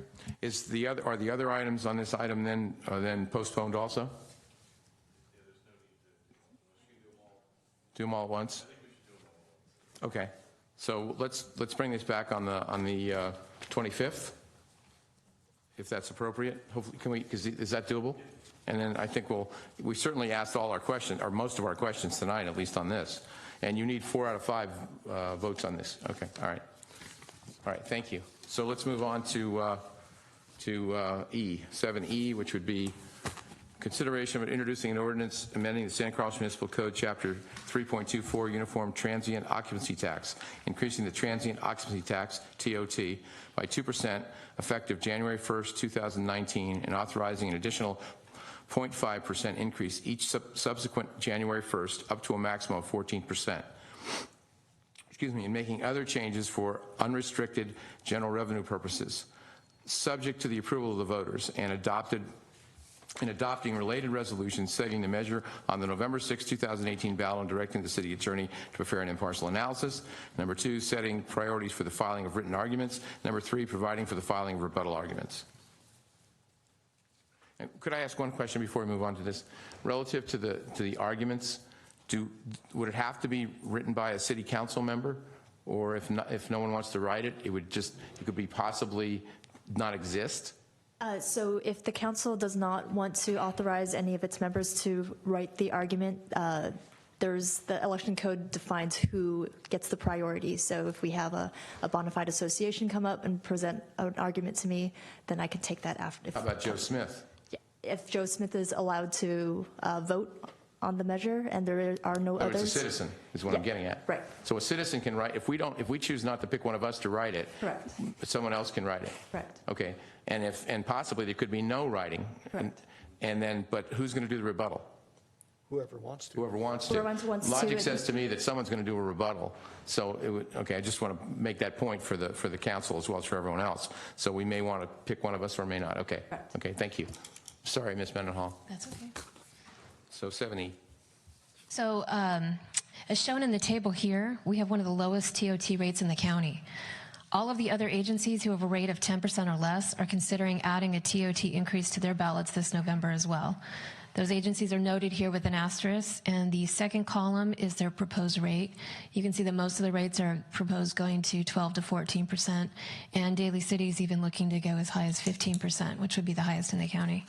Are the other items on this item then postponed also? Do them all at once? Okay. So let's bring this back on the 25th, if that's appropriate. Hopefully, is that doable? And then I think we certainly asked all our questions, or most of our questions tonight, at least on this. And you need 4 out of 5 votes on this. Okay. All right. All right. Thank you. So let's move on to 7E, which would be consideration of introducing an ordinance amending the Santa Cruz Municipal Code, Chapter 3.24, Uniform Transient Occupancy Tax, increasing the transient occupancy tax, TOT, by 2% effective January 1st, 2019, and authorizing an additional 0.5% increase each subsequent January 1st, up to a maximum of 14%. And making other changes for unrestricted general revenue purposes, subject to the approval of the voters, and adopting related resolutions setting the measure on the November 6, 2018 ballot and directing the city attorney to prepare an impartial analysis. Number 2, setting priorities for the filing of written arguments. Number 3, providing for the filing of rebuttal arguments. And could I ask one question before we move on to this? Relative to the arguments, would it have to be written by a city council member, or if no one wants to write it, it could be possibly not exist? So if the council does not want to authorize any of its members to write the argument, the election code defines who gets the priority. So if we have a bona fide association come up and present an argument to me, then I can take that after. How about Joe Smith? If Joe Smith is allowed to vote on the measure, and there are no But others. it's a citizen, is what I'm Yeah, getting at. right. So a citizen can write, if we choose not to pick one of us to write it, Correct. someone else can write it. Correct. Okay, and possibly there could be no writing. Correct. But who's going to do the rebuttal? Whoever wants to. Whoever wants to. Whoever wants to. Logic says to me that someone's going to do a rebuttal. So, okay, I just want to make that point for the council as well as for everyone else. So we may want to pick one of us or may not. Okay. Correct. Okay, thank you. Sorry, Ms. Mendenhall. That's okay. So 7E. So, as shown in the table here, we have one of the lowest TOT rates in the county. All of the other agencies who have a rate of 10% or less are considering adding a TOT increase to their ballots this November as well. Those agencies are noted here with an asterisk, and the second column is their proposed rate. You can see that most of the rates are proposed going to 12 to 14%, and Daly City is even looking to go as high as 15%, which would be the highest in the county.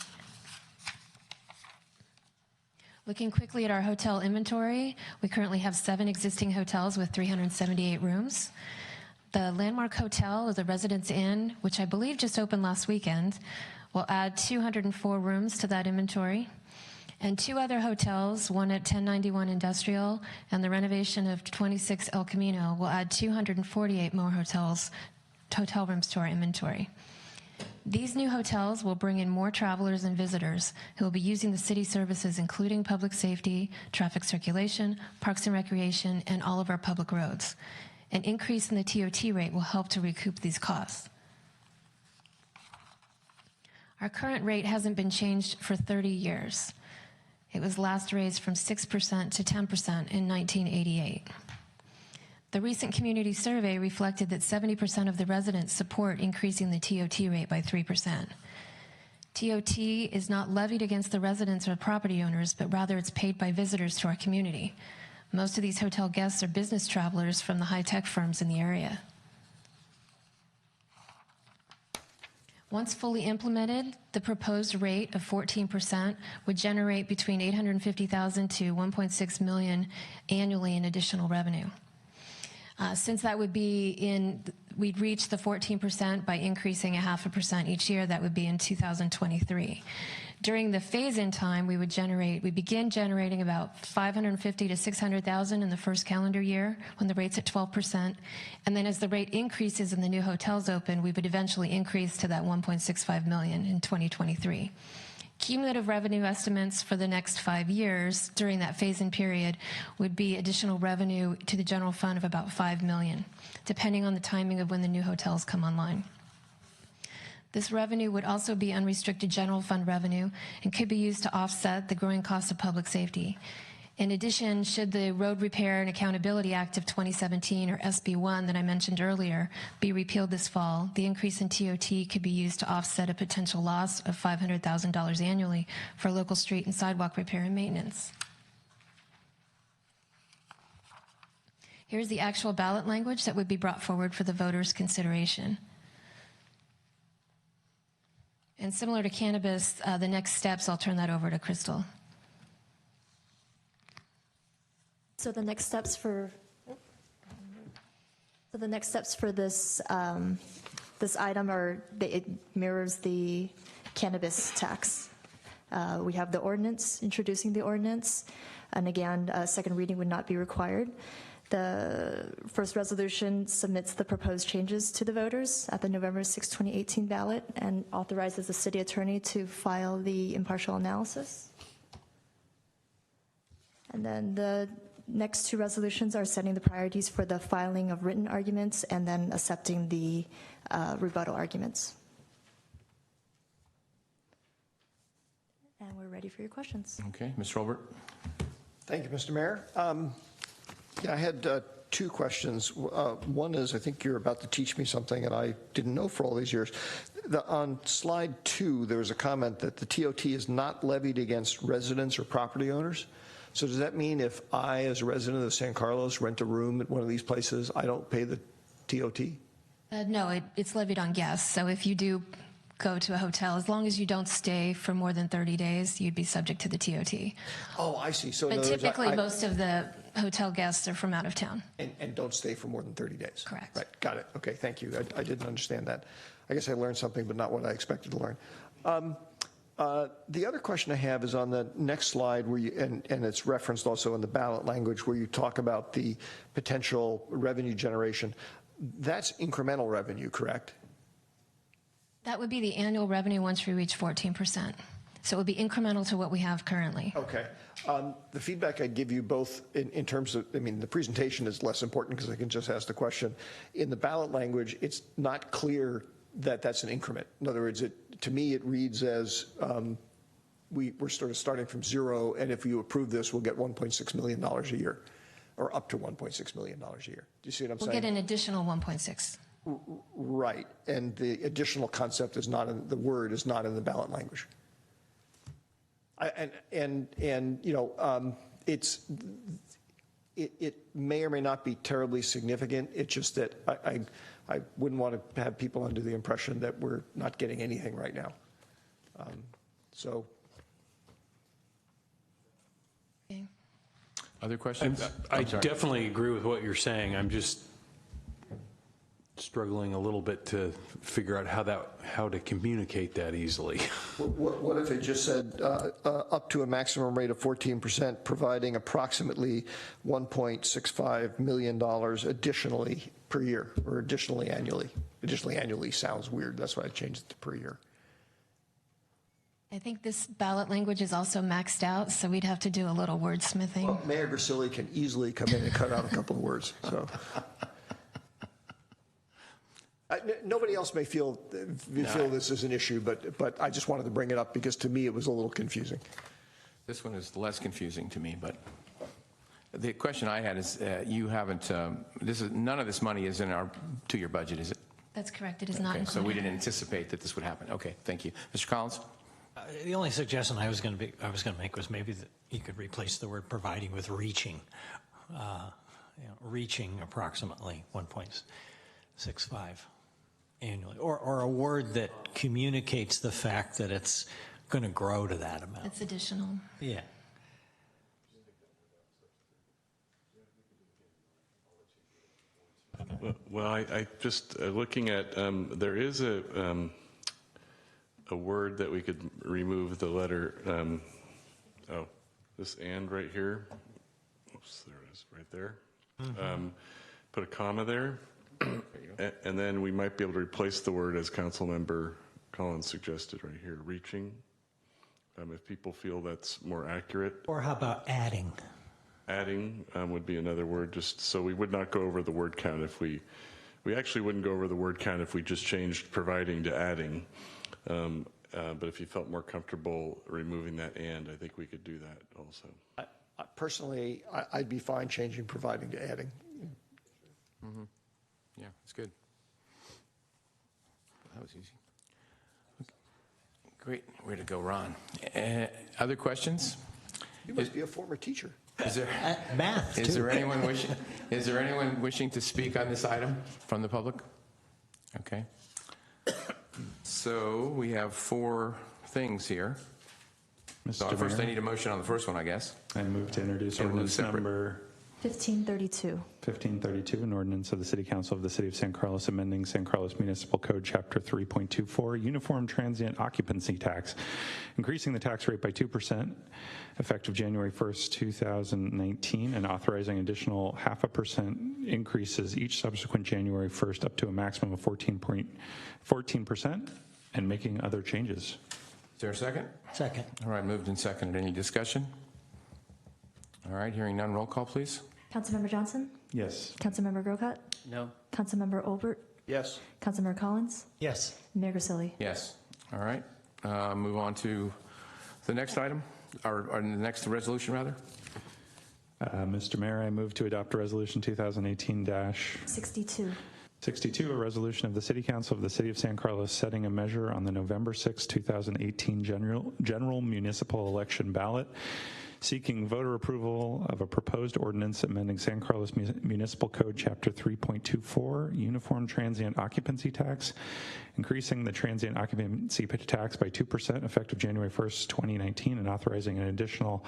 Looking quickly at our hotel inventory, we currently have 7 existing hotels with 378 rooms. The Landmark Hotel is a Residence Inn, which I believe just opened last weekend, will add 204 rooms to that inventory. And 2 other hotels, one at 1091 Industrial and the renovation of 26 El Camino, will add 248 more hotel rooms to our inventory. These new hotels will bring in more travelers and visitors who will be using the city services, including public safety, traffic circulation, parks and recreation, and all of our public roads. An increase in the TOT rate will help to recoup these costs. Our current rate hasn't been changed for 30 years. It was last raised from 6% to 10% in 1988. The recent community survey reflected that 70% of the residents support increasing the TOT rate by 3%. TOT is not levied against the residents or property owners, but rather it's paid by visitors to our community. Most of these hotel guests are business travelers from the high-tech firms in the area. Once fully implemented, the proposed rate of 14% would generate between $850,000 to $1.6 million annually in additional revenue. Since that would be we'd reach the 14% by increasing 0.5% each year, that would be in 2023. During the phase-in time, we begin generating about $550,000 to $600,000 in the first calendar year when the rate's at 12%. And then as the rate increases and the new hotels open, we would eventually increase to that $1.65 million in 2023. Cumulative revenue estimates for the next 5 years during that phase-in period would be additional revenue to the general fund of about $5 million, depending on the timing of when the new hotels come online. This revenue would also be unrestricted general fund revenue and could be used to offset the growing cost of public safety. In addition, should the Road Repair and Accountability Act of 2017, or SB1 that I mentioned earlier, be repealed this fall, the increase in TOT could be used to offset a potential loss of $500,000 annually for local street and sidewalk repair and maintenance. Here's the actual ballot language that would be brought forward for the voters' consideration. And similar to cannabis, the next steps, I'll turn that over to Crystal. So the next steps for this this item it mirrors the cannabis tax. We have the ordinance, introducing the ordinance, and again, a second reading would not be required. The first resolution submits the proposed changes to the voters at the November 6, 2018 ballot and authorizes the city attorney to file the impartial analysis. And then the next 2 resolutions are setting the priorities for the filing of written arguments and then accepting the rebuttal arguments. And we're ready for your questions. Okay, Mr. Olbert. Thank you, Mr. Mayor. I had 2 questions. One is, I think you're about to teach me something that I didn't know for all these years. On slide 2, there was a comment that the TOT is not levied against residents or property owners. So does that mean if I, as a resident of San Carlos, rent a room at one of these places, I don't pay the TOT? No, it's levied on guests. So if you do go to a hotel, as long as you don't stay for more than 30 days, you'd be subject to the TOT. Oh, I see. So but typically, most of the hotel guests are from out of town. And don't stay for more than 30 days. Correct. Right. Got it. Okay. Thank you. I didn't understand that. I guess I learned something, but not what I expected to learn. The other question I have is on the next slide where you, and it's referenced also in the ballot language where you talk about the potential revenue generation. That's incremental revenue, correct? That would be the annual revenue once we reach 14%. So it would be incremental to what we have currently. Okay. The feedback I'd give you both in terms of, I mean, the presentation is less important because I can just ask the question. In the ballot language, it's not clear that that's an increment. In other words, to me, it reads as we're sort of starting from zero, and if you approve this, we'll get $1.6 million a year, or up to $1.6 million a year. Do you see what I'm saying? We'll get an additional 1.6. Right, and the additional concept is not in, the word is not in the ballot language. And you know, it may or may not be terribly significant. It's just that I wouldn't want to have people under the impression that we're not getting anything right now. So. Okay. Other questions? I definitely agree with what you're saying. I'm just struggling a little bit to figure out how to communicate that easily. What if it just said up to a maximum rate of 14%, providing approximately $1.65 million additionally per year, or additionally annually? Additionally annually sounds weird. That's why I changed it to per year. I think this ballot language is also maxed out, so we'd have to do a little wordsmithing. Well, Mayor Grisilli can easily come in and cut out a couple of words. So. Nobody else may feel this is an issue, but I just wanted to bring it up because to me it was a little confusing. This one is less confusing to me, but the question I had is you haven't, none of this money is in our two-year budget, is it? That's correct. It is not included. So we didn't anticipate that this would happen. Okay, thank you. Mr. Collins? The only suggestion I was going to make was maybe that you could replace the word providing with reaching, reaching approximately 1.65 annually, or a word that communicates the fact that it's going to grow to that amount. It's additional. Yeah. Well, I just looking at there is a word that we could remove the letter. This "and" right here. Oops, there it is, right there. Mm-hmm. Put a comma there, and then we might be able to replace the word as Councilmember Collins suggested right here, reaching. If people feel that's more accurate. Or how about adding? Adding would be another word, just so we would not go over the word count if we actually wouldn't go over the word count if we just changed providing to adding. But if you felt more comfortable removing that "and," I think we could do that also. Personally, I'd be fine changing providing to adding. Mm-hmm. Yeah, it's good. That was easy. Great. Way to go, Ron. Other questions? You must be a former teacher. Is there math? Is there anyone wishing? Is there anyone wishing to speak on this item from the public? Okay. So we have four things here. So first, I need a motion on the first one, I guess. I move to introduce ordinance number 1532. 1532, an ordinance of the City Council of the City of San Carlos amending San Carlos Municipal Code Chapter 3.24, Uniform Transient Occupancy Tax, increasing the tax rate by 2%, effective January 1st, 2019, and authorizing additional 0.5% increases each subsequent January 1st up to a maximum of 14%, and making other changes. Is there a second? Second. All right, moved and seconded. Any discussion? All right, hearing none, roll call, please. Councilmember Johnson? Yes. Councilmember Grocott? No. Councilmember Olbert? Yes. Councilmember Collins? Yes. Mayor Grisilli? Yes. All right. Move on to the next item, or the next resolution, rather. Mr. Mayor, I move to adopt a resolution 2018-62. 62, a resolution of the City Council of the City of San Carlos setting a measure on the November 6, 2018 general municipal election ballot, seeking voter approval of a proposed ordinance amending San Carlos Municipal Code Chapter 3.24, Uniform Transient Occupancy Tax, increasing the transient occupancy tax by 2% effective January 1st, 2019, and authorizing an additional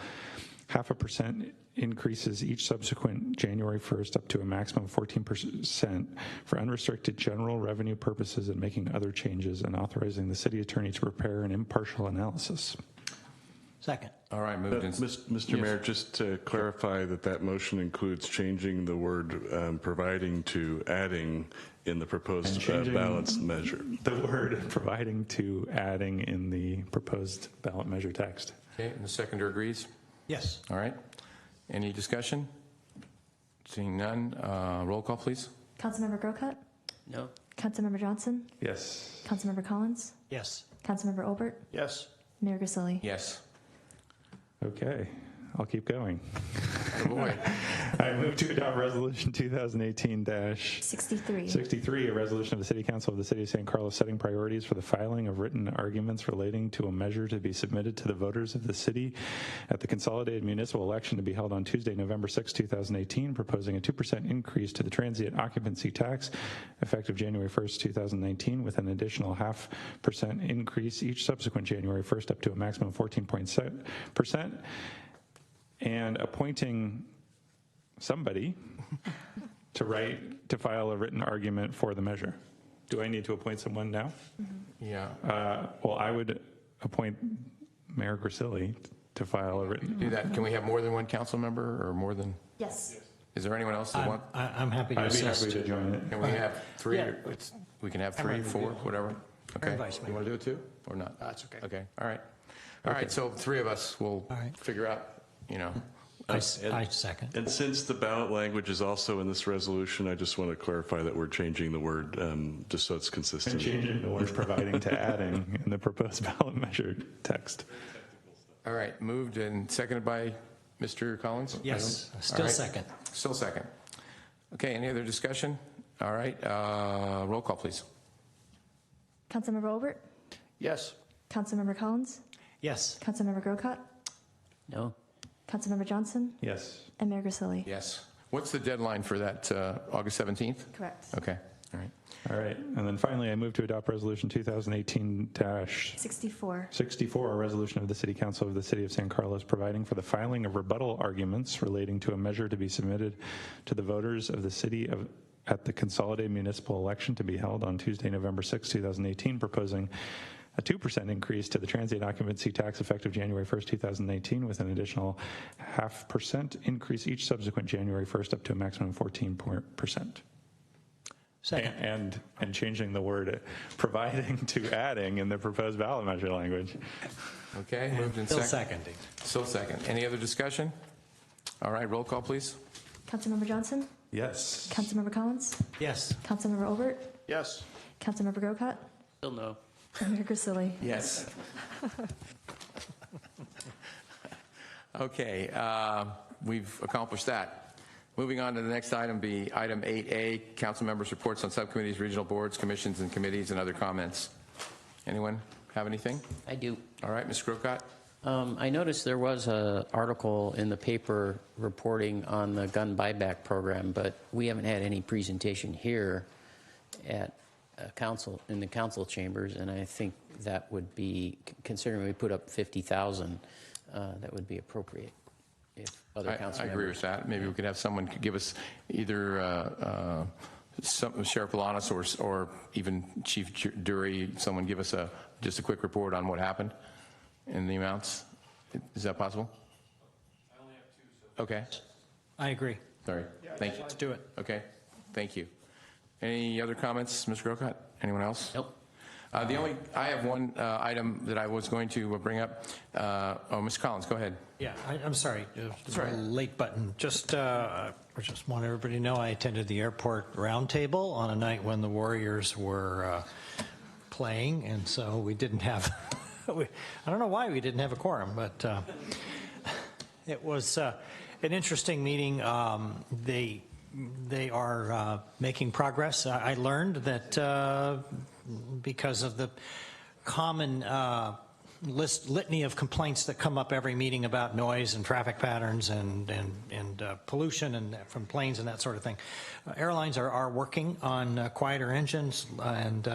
0.5% increases each subsequent January 1st up to a maximum of 14% for unrestricted general revenue purposes, and making other changes, and authorizing the city attorney to prepare an impartial analysis. Second. All right, moved in. Mr. Mayor, just to clarify that motion includes changing the word providing to adding in the proposed balanced measure. The word providing to adding in the proposed ballot measure text. Okay, and the seconder agrees? Yes. All right. Any discussion? Seeing none, roll call, please. Councilmember Groscut? No. Councilmember Johnson? Yes. Councilmember Collins? Yes. Councilmember Olbert? Yes. Mayor Grisilli? Yes. Okay, I'll keep going. Oh boy. I move to adopt Resolution 2018-63, a resolution of the City Council of the City of San Carlos setting priorities for the filing of written arguments relating to a measure to be submitted to the voters of the city at the consolidated municipal election to be held on Tuesday, November 6, 2018, proposing a 2% increase to the transient occupancy tax effective January 1st, 2019, with an additional 0.5% increase each subsequent January 1st up to a maximum of 14%, and appointing somebody to file a written argument for the measure. Do I need to appoint someone now? Yeah. Well, I would appoint Mayor Grisilli to file a written. Do that. Can we have more than one council member or more than? Yes. Is there anyone else that want? I'm happy to I'd be assist. happy to join it. Can we have three? Yeah. We can have I'm 3, ready to 4, do it. whatever. Okay. Vice Mayor. You want to do it too or not? That's okay. Okay. All right. All right. So 3 of us will figure out, I second. And since the ballot language is also in this resolution, I just want to clarify that we're changing the word just so it's consistent. And changing the word providing to adding in the proposed ballot measure text. All right. Moved and seconded by Mr. Collins? Yes. All Still right. second. Still second. Okay. Any other discussion? All right. Roll call, please. Councilmember Olbert? Yes. Councilmember Collins? Yes. Councilmember Groscut? No. Councilmember Johnson? Yes. And Mayor Grisilli? Yes. What's the deadline for that, August 17th? Correct. Okay. All right. All right. And then finally, I move to adopt Resolution 2018-64, 64. a resolution of the City Council of the City of San Carlos providing for the filing of rebuttal arguments relating to a measure to be submitted to the voters of the city at the consolidated municipal election to be held on Tuesday, November 6, 2018, proposing a 2% increase to the transient occupancy tax effective January 1st, 2019, with an additional 0.5% increase each subsequent January 1st up to a maximum of 14%. Second. And changing the word providing to adding in the proposed ballot measure language. Okay. Moved and Still second. seconding. Still second. Any other discussion? All right. Roll call, please. Councilmember Johnson? Yes. Councilmember Collins? Yes. Councilmember Olbert? Yes. Councilmember Groscut? Still no. And Mayor Grisilli? Yes. Okay. We've accomplished that. Moving on to the next item, be item 8A, council members' reports on subcommittees, regional boards, commissions, and committees, and other comments. Anyone have anything? I do. All right, Ms. Groscut? I noticed there was an article in the paper reporting on the gun buyback program, but we haven't had any presentation here at in the council chambers, and I think that would be, considering we put up 50,000, that would be appropriate if other council I members. agree with that. Maybe we could have someone give us either Sheriff Polanis or even Chief Dury, someone give us just a quick report on what happened and the amounts. Is that possible? I only have 2. So. Okay. I agree. Sorry. Thank you. Let's do it. Okay. Thank you. Any other comments, Mr. Groscut? Anyone else? Nope. I have one item that I was going to bring up. Mr. Collins, go ahead. Yeah, I'm sorry. It's a late button. Just want everybody to know I attended the airport roundtable on a night when the Warriors were playing, and so we didn't have. I don't know why we didn't have a quorum, but it was an interesting meeting. They are making progress. I learned that because of the common litany of complaints that come up every meeting about noise and traffic patterns and pollution and from planes and that sort of thing, airlines are working on quieter engines and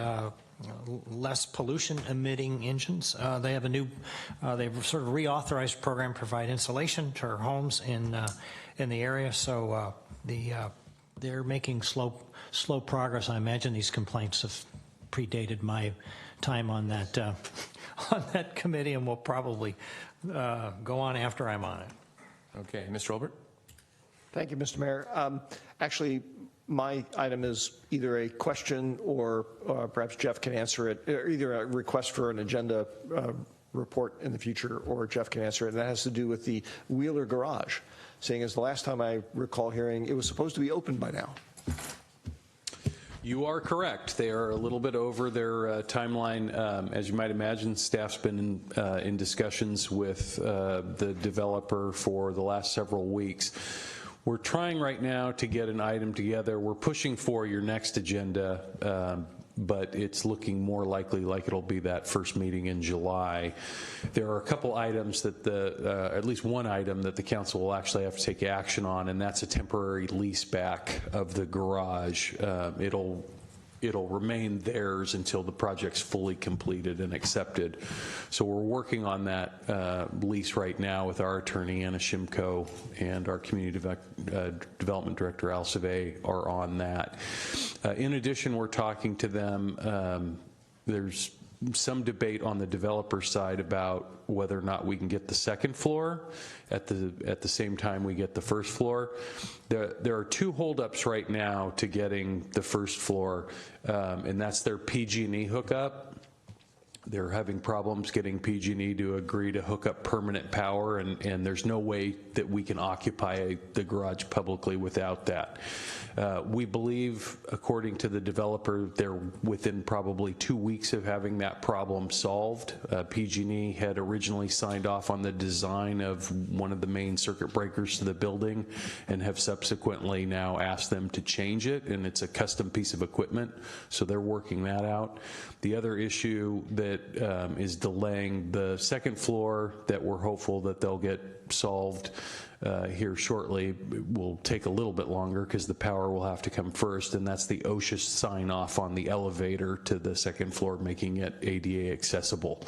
less pollution emitting engines. They have a new, they've sort of reauthorized program to provide insulation to our homes in the area. So they're making slow progress. I imagine these complaints have predated my time on that on that committee, and will probably go on after I'm on it. Okay, Mr. Olbert. Thank you, Mr. Mayor. Actually, my item is either a question or perhaps Jeff can answer it, or either a request for an agenda report in the future, or Jeff can answer it. And that has to do with the Wheeler Garage, seeing as the last time I recall hearing, it was supposed to be open by now. You are correct. They are a little bit over their timeline. As you might imagine, staff's been in discussions with the developer for the last several weeks. We're trying right now to get an item together. We're pushing for your next agenda, but it's looking more likely like it'll be that first meeting in July. There are a couple items that at least one item that the council will actually have to take action on, and that's a temporary lease back of the garage. It'll remain theirs until the project's fully completed and accepted. So we're working on that lease right now with our attorney, Anna Shimko, and our community development director, Al Savay, are on that. In addition, we're talking to them. There's some debate on the developer side about whether or not we can get the second floor at the same time we get the first floor. There are two holdups right now to getting the first floor, and that's their PG&E hookup. They're having problems getting PG&E to agree to hook up permanent power, and there's no way that we can occupy the garage publicly without that. We believe, according to the developer, they're within probably 2 weeks of having that problem solved. PG&E had originally signed off on the design of one of the main circuit breakers to the building and have subsequently now asked them to change it, and it's a custom piece of equipment, so they're working that out. The other issue that is delaying the second floor that we're hopeful that they'll get solved here shortly will take a little bit longer because the power will have to come first, and that's the OSHA sign off on the elevator to the second floor, making it ADA accessible.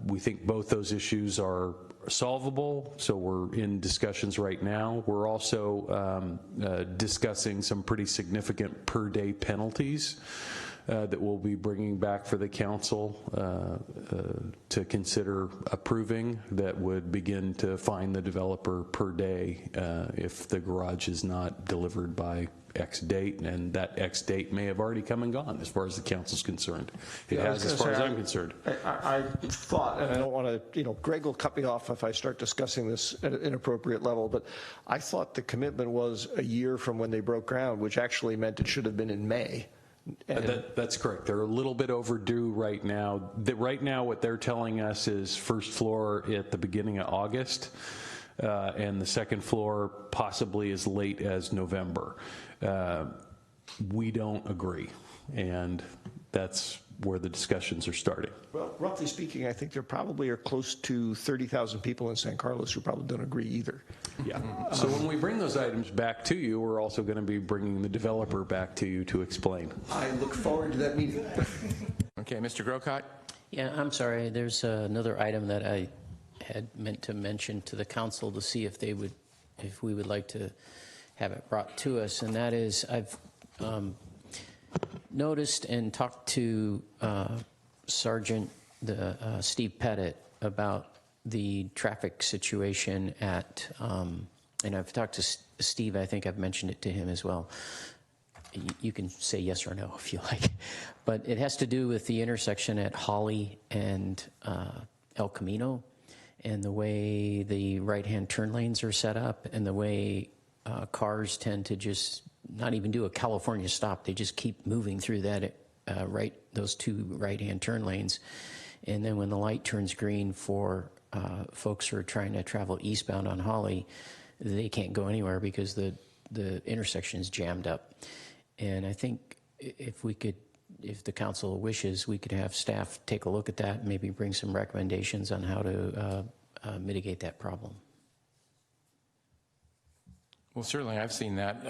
We think both those issues are solvable, so we're in discussions right now. We're also discussing some pretty significant per day penalties that we'll be bringing back for the council to consider approving, that would begin to fine the developer per day if the garage is not delivered by X date, and that X date may have already come and gone as far as the council's concerned. It has as far as I'm concerned. I thought, and I don't want to, Greg will cut me off if I start discussing this at an inappropriate level, but I thought the commitment was a year from when they broke ground, which actually meant it should have been in May. That's correct. They're a little bit overdue right now. Right now, what they're telling us is first floor at the beginning of August, and the second floor possibly as late as November. We don't agree, and that's where the discussions are starting. Well, roughly speaking, I think there probably are close to 30,000 people in San Carlos who probably don't agree either. Yeah. So when we bring those items back to you, we're also going to be bringing the developer back to you to explain. I look forward to that meeting. Okay, Mr. Grocott. Yeah, I'm sorry. There's another item that I had meant to mention to the council to see if we would like to have it brought to us, and that is I've noticed and talked to Sergeant Steve Pettit about the traffic situation at, and I've talked to Steve, I think I've mentioned it to him as well. You can say yes or no if you like, but it has to do with the intersection at Holly and El Camino, and the way the right-hand turn lanes are set up, and the way cars tend to just not even do a California stop. They just keep moving through that those two right-hand turn lanes. And then when the light turns green for folks who are trying to travel eastbound on Holly, they can't go anywhere because the intersection is jammed up. And I think if the council wishes, we could have staff take a look at that and maybe bring some recommendations on how to mitigate that problem. Well, certainly, I've seen that.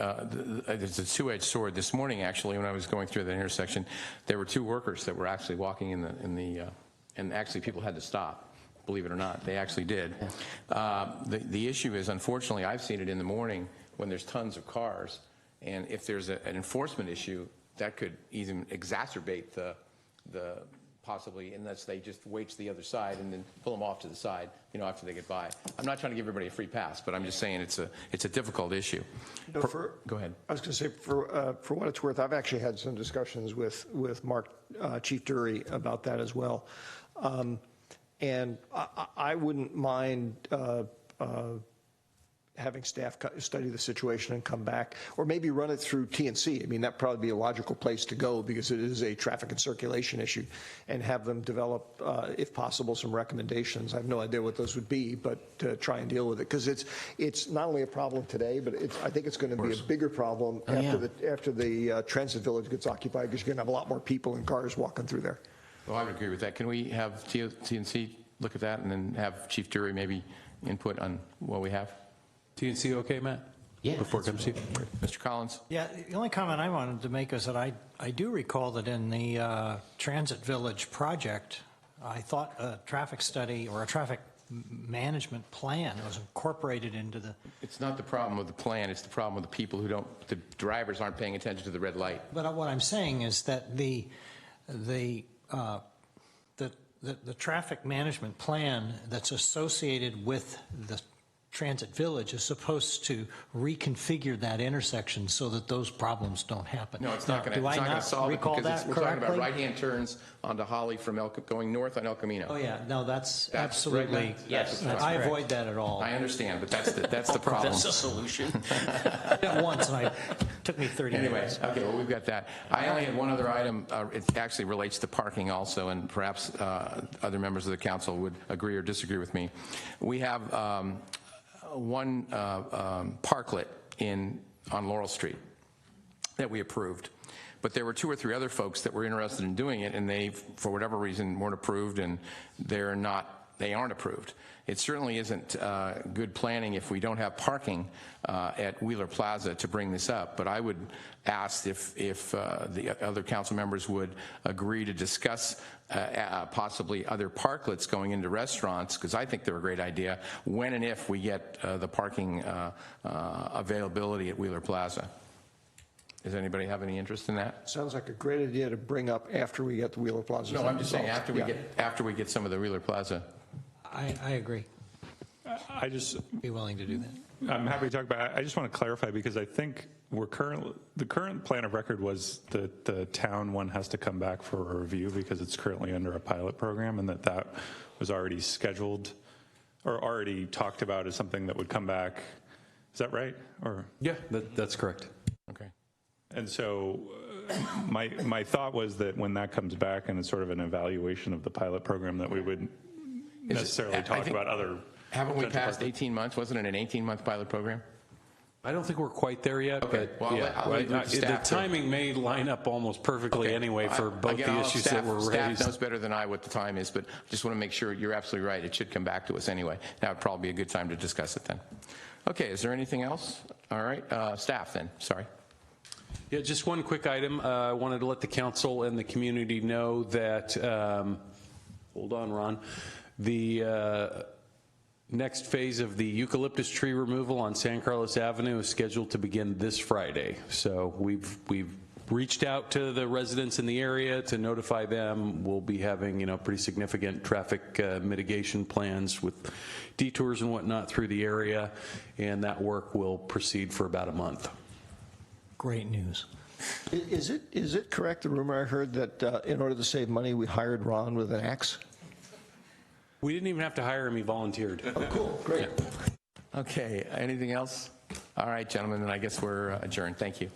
It's a two-edged sword. This morning, actually, when I was going through that intersection, there were two workers that were actually walking and actually people had to stop. Believe it or not, they actually did. The issue is, unfortunately, I've seen it in the morning when there's tons of cars, and if there's an enforcement issue, that could even exacerbate the possibly, unless they just wait to the other side and then pull them off to the side, after they get by. I'm not trying to give everybody a free pass, but I'm just saying it's a difficult issue. Go ahead. I was going to say, for what it's worth, I've actually had some discussions with Mark, Chief Dury, about that as well. And I wouldn't mind having staff study the situation and come back, or maybe run it through TNC. I mean, that'd probably be a logical place to go because it is a traffic and circulation issue, and have them develop, if possible, some recommendations. I have no idea what those would be, but to try and deal with it, because it's not only a problem today, but I think it's going to be a bigger problem after the transit village gets occupied, because you're going to have a lot more people and cars walking through there. Well, I would agree with that. Can we have TNC look at that and then have Chief Dury maybe input on what we have? TNC okay, Matt? Yeah. Before it comes to you. Mr. Collins? Yeah, the only comment I wanted to make is that I do recall that in the Transit Village project, I thought a traffic study or a traffic management plan was incorporated into the... It's not the problem with the plan, it's the problem with the people the drivers aren't paying attention to the red light. But what I'm saying is that the traffic management plan that's associated with the Transit Village is supposed to reconfigure that intersection so that those problems don't happen. No, it's not going to solve it because we're talking about right-hand turns onto Holly from going north on El Camino. Oh yeah, no, that's absolutely right, yes. I avoid that at all. I understand, but that's the problem. That's the solution. I did it once, and it took me 30 minutes. Okay, well, we've got that. I only had one other item. It actually relates to parking also, and perhaps other members of the council would agree or disagree with me. We have one parklet on Laurel Street that we approved, but there were 2 or 3 other folks that were interested in doing it, and they, for whatever reason, weren't approved, and they aren't approved. It certainly isn't good planning if we don't have parking at Wheeler Plaza to bring this up, but I would ask if the other council members would agree to discuss possibly other parklets going into restaurants, because I think they're a great idea, when and if we get the parking availability at Wheeler Plaza. Does anybody have any interest in that? Sounds like a great idea to bring up after we get the Wheeler Plaza. No, I'm just saying after we get some of the Wheeler Plaza. I agree. I just be willing to do that. I'm happy to talk about it. I just want to clarify, because I think the current plan of record was that the town one has to come back for a review because it's currently under a pilot program, and that was already scheduled or already talked about as something that would come back. Is that right? Or yeah, that's correct. Okay. And so my thought was that when that comes back and it's sort of an evaluation of the pilot program, that we would necessarily talk about other. Haven't we passed 18 months? Wasn't it an 18-month pilot program? I don't think we're quite there yet, okay. But well, yeah, the timing may line up almost perfectly anyway for both the issues that were raised. Staff knows better than I what the time is, but I just want to make sure you're absolutely right. It should come back to us anyway. Now would probably be a good time to discuss it then. Okay, is there anything else? All right, staff then, sorry. Yeah, just one quick item. I wanted to let the council and the community know that, hold on, Ron, the next phase of the eucalyptus tree removal on San Carlos Avenue is scheduled to begin this Friday. So we've reached out to the residents in the area to notify them. We'll be having, pretty significant traffic mitigation plans with detours and whatnot through the area, and that work will proceed for about a month. Great news. Is it correct, the rumor I heard, that in order to save money, we hired Ron with an axe? We didn't even have to hire him, he volunteered. Oh, cool, great. Okay, anything else? All right, gentlemen, then I guess we're adjourned. Thank you.